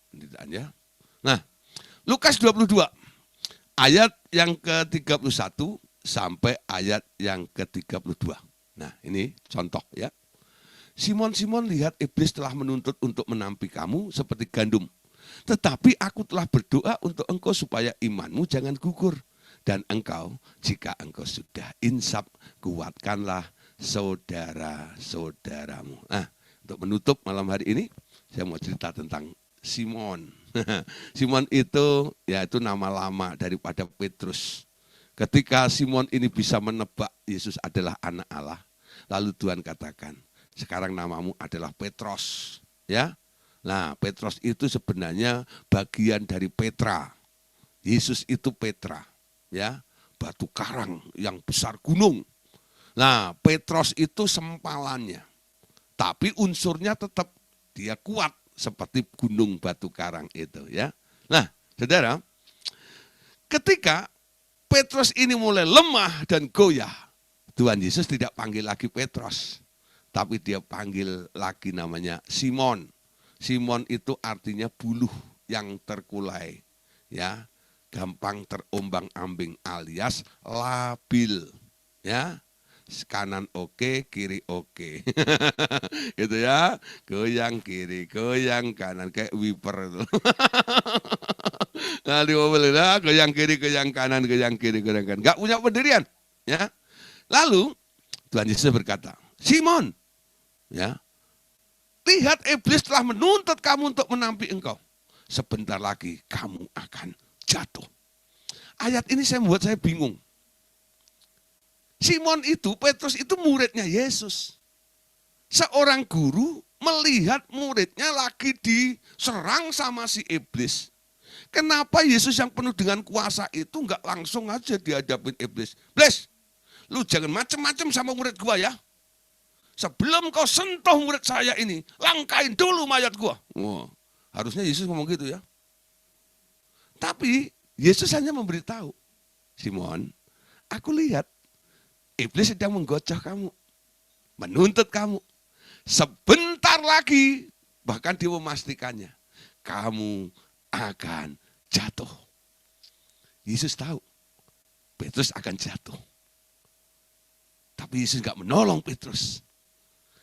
penderitaan ya. Nah, Lukas 22, ayat yang ke-31 sampai ayat yang ke-32. Nah ini contoh ya. Simon lihat iblis telah menuntut untuk menampi kamu seperti gandum. Tetapi aku telah berdoa untuk engkau supaya imanmu jangan gugur. Dan engkau, jika engkau sudah insaf, kuatkanlah saudara-saudaramu. Nah, untuk menutup malam hari ini, saya mau cerita tentang Simon. Simon itu yaitu nama lama daripada Petrus. Ketika Simon ini bisa menebak Yesus adalah anak Allah, lalu Tuhan katakan, sekarang namamu adalah Petros. Ya, nah Petros itu sebenarnya bagian dari Petra. Yesus itu Petra, ya, batu karang yang besar gunung. Nah Petros itu sempalannya, tapi unsurnya tetap dia kuat. Seperti gunung batu karang itu ya. Nah saudara, ketika Petrus ini mulai lemah dan goyah, Tuhan Yesus tidak panggil lagi Petrus, tapi dia panggil lagi namanya Simon. Simon itu artinya buluh yang terkulai, ya, gampang terombang-ambing alias labil, ya. Kanan oke, kiri oke. Gitu ya, goyang kiri, goyang kanan, kayak wiper itu. Nah di mobil itu, goyang kiri, goyang kanan, goyang kiri, goyang kanan. Gak punya pendirian. Ya. Lalu Tuhan Yesus berkata, Simon, ya, lihat iblis telah menuntut kamu untuk menampi engkau. Sebentar lagi kamu akan jatuh. Ayat ini membuat saya bingung. Simon itu, Petrus itu muridnya Yesus. Seorang guru melihat muridnya lagi diserang sama si iblis. Kenapa Yesus yang penuh dengan kuasa itu enggak langsung aja dihadapin iblis? Iblis, lu jangan macem-macem sama murid gua ya. Sebelum kau sentuh murid saya ini, langkain dulu mayat gua. Wah, harusnya Yesus ngomong gitu ya. Tapi Yesus hanya memberitahu, Simon, aku lihat iblis sedang menggocok kamu, menuntut kamu. Sebentar lagi, bahkan dia memastikannya, kamu akan jatuh. Yesus tahu, Petrus akan jatuh. Tapi Yesus gak menolong Petrus.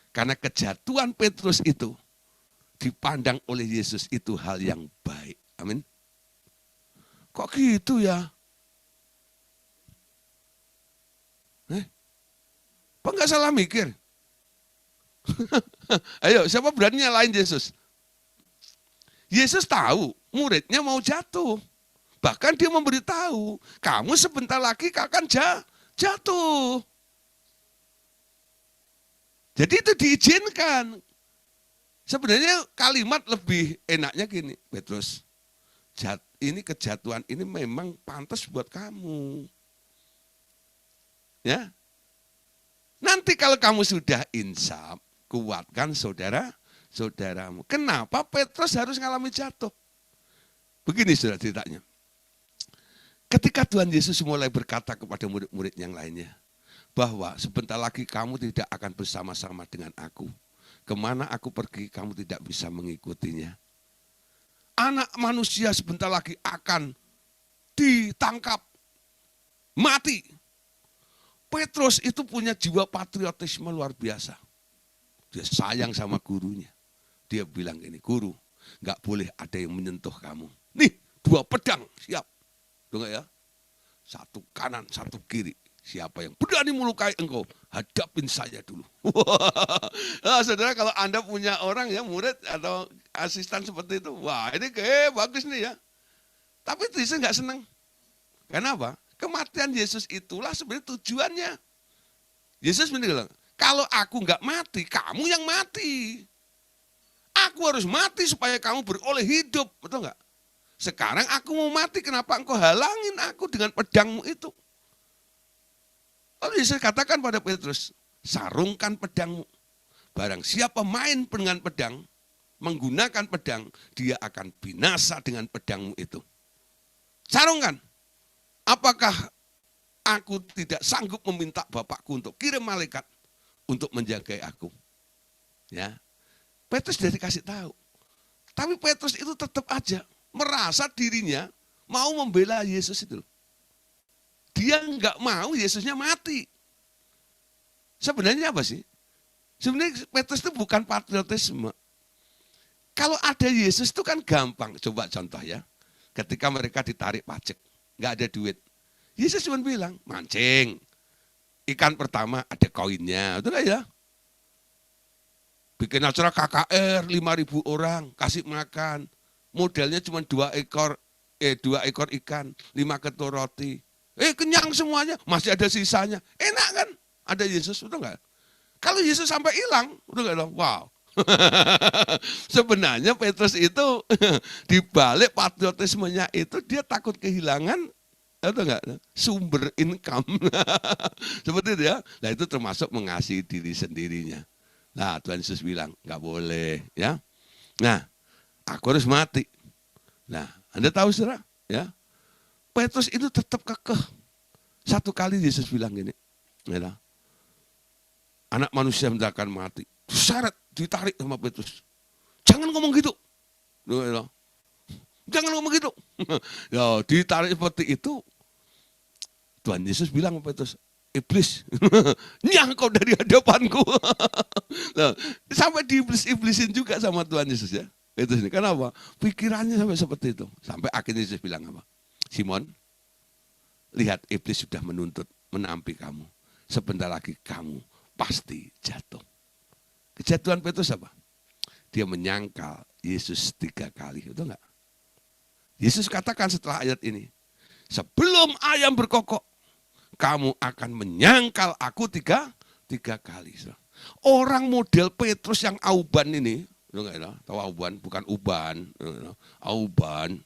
Karena kejatuhan Petrus itu, dipandang oleh Yesus itu hal yang baik. Amin. Kok gitu ya? Apa enggak salah mikir? Ayo, siapa berani nyalain Yesus? Yesus tahu muridnya mau jatuh. Bahkan dia memberitahu, kamu sebentar lagi akan jatuh. Jadi itu diizinkan. Sebenarnya kalimat lebih enaknya gini, Petrus, ini kejatuhan ini memang pantas buat kamu. Ya. Nanti kalau kamu sudah insaf, kuatkan saudaramu. Kenapa Petrus harus ngalami jatuh? Begini saudara ceritanya. Ketika Tuhan Yesus mulai berkata kepada murid-murid yang lainnya, bahwa sebentar lagi kamu tidak akan bersama-sama dengan aku. Kemana aku pergi, kamu tidak bisa mengikutinya. Anak manusia sebentar lagi akan ditangkap, mati. Petrus itu punya jiwa patriotisme luar biasa. Dia sayang sama gurunya. Dia bilang gini, guru, gak boleh ada yang menyentuh kamu. Nih, 2 pedang, siap. Dengar ya, 1 kanan, 1 kiri. Siapa yang berani melukai engkau, hadapin saya dulu. Nah, saudara, kalau Anda punya orang ya, murid atau asisten seperti itu, wah ini bagus nih ya. Tapi Yesus nggak senang. Kenapa? Kematian Yesus itulah sebenarnya tujuannya. Yesus bilang, kalau aku nggak mati, kamu yang mati. Aku harus mati supaya kamu beroleh hidup, betul nggak? Sekarang aku mau mati, kenapa engkau halangin aku dengan pedangmu itu? Lalu Yesus katakan pada Petrus, sarungkan pedangmu. Barang siapa main dengan pedang, menggunakan pedang, dia akan binasa dengan pedangmu itu. Sarungkan. Apakah aku tidak sanggup meminta Bapakku untuk kirim malaikat untuk menjaga aku? Ya, Petrus sudah dikasih tahu. Tapi Petrus itu tetap aja merasa dirinya mau membela Yesus itu. Dia nggak mau Yesusnya mati. Sebenarnya apa sih? Sebenarnya Petrus itu bukan patriotisme. Kalau ada Yesus itu kan gampang. Coba contoh ya. Ketika mereka ditarik pajak, nggak ada duit. Yesus cuma bilang, mancing. Ikan pertama ada koinnya. Betul nggak ya? Bikin acara KKR 5.000 orang, kasih makan. Modalnya cuma 2 ekor ikan, 5 ketur roti. Kenyang semuanya, masih ada sisanya. Enak kan? Ada Yesus, betul nggak? Kalau Yesus sampai hilang, betul nggak dong? Wow. Sebenarnya Petrus itu di balik patriotismenya itu dia takut kehilangan, betul nggak? Sumber income. Seperti itu ya. Nah itu termasuk mengasihi diri sendirinya. Nah Tuhan Yesus bilang nggak boleh, ya. Nah aku harus mati. Nah Anda tahu saudara, ya. Petrus itu tetap kekeh. Satu kali Yesus bilang gini, ya, anak manusia tidak akan mati. Diseret, ditarik sama Petrus. Jangan ngomong gitu. Ya, jangan ngomong gitu. Ya, ditarik seperti itu. Tuhan Yesus bilang sama Petrus, iblis, nyang kau dari hadapanku. Nah, sampai diiblis-iblisin juga sama Tuhan Yesus ya. Petrus ini, kenapa? Pikirannya sampai seperti itu. Sampai akhirnya Yesus bilang apa? Simon, lihat iblis sudah menuntut, menampi kamu. Sebentar lagi kamu pasti jatuh. Kejatuhan Petrus apa? Dia menyangkal Yesus 3 kali, betul enggak? Yesus katakan setelah ayat ini, sebelum ayam berkokok, kamu akan menyangkal aku 3 kali. Orang model Petrus yang auban ini, tahu auban, bukan uban, auban,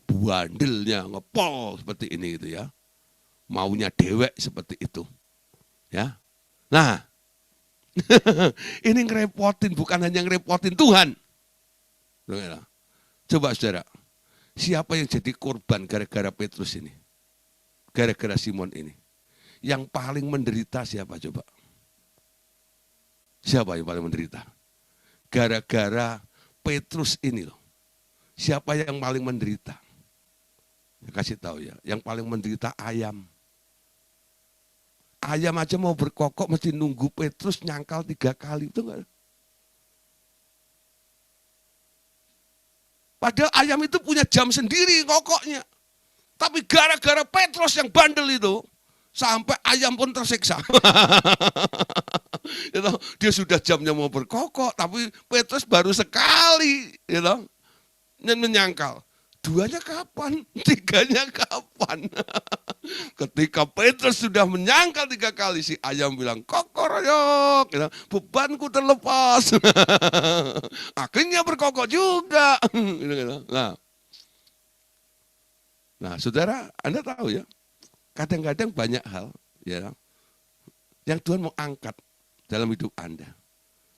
bandelnya ngepol seperti ini gitu ya. Maunya dewek seperti itu. Ya. Nah, ini ngerepotin, bukan hanya ngerepotin Tuhan. Coba saudara, siapa yang jadi korban gara-gara Petrus ini? Gara-gara Simon ini? Yang paling menderita siapa coba? Siapa yang paling menderita? Gara-gara Petrus ini loh. Siapa yang paling menderita? Saya kasih tahu ya, yang paling menderita ayam. Ayam aja mau berkokok mesti nunggu Petrus nyangkal 3 kali, itu enggak? Padahal ayam itu punya jam sendiri kokoknya. Tapi gara-gara Petrus yang bandel itu, sampai ayam pun tersiksa. Dia sudah jamnya mau berkokok, tapi Petrus baru sekali menyangkal. Duanya kapan? Tiganya kapan? Ketika Petrus sudah menyangkal 3 kali, si ayam bilang, kokoroyok, bebanku terlepas. Akhirnya berkokok juga. Nah, saudara, Anda tahu ya, kadang-kadang banyak hal ya yang Tuhan mau angkat dalam hidup Anda.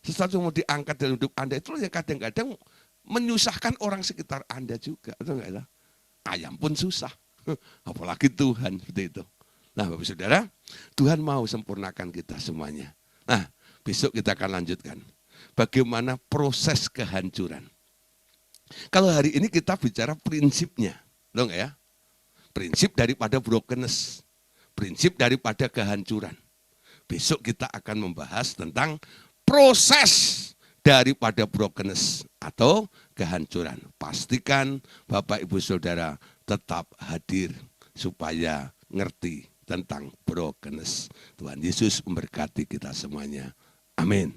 Sesuatu yang mau diangkat dalam hidup Anda itu yang kadang-kadang menyusahkan orang sekitar Anda juga. Ayam pun susah, apalagi Tuhan seperti itu. Nah, Bapak Saudara, Tuhan mau sempurnakan kita semuanya. Nah, besok kita akan lanjutkan bagaimana proses kehancuran. Kalau hari ini kita bicara prinsipnya, dong ya. Prinsip daripada brokenness, prinsip daripada kehancuran. Besok kita akan membahas tentang proses daripada brokenness atau kehancuran. Pastikan Bapak Ibu Saudara tetap hadir supaya ngerti tentang brokenness. Tuhan Yesus memberkati kita semuanya. Amin.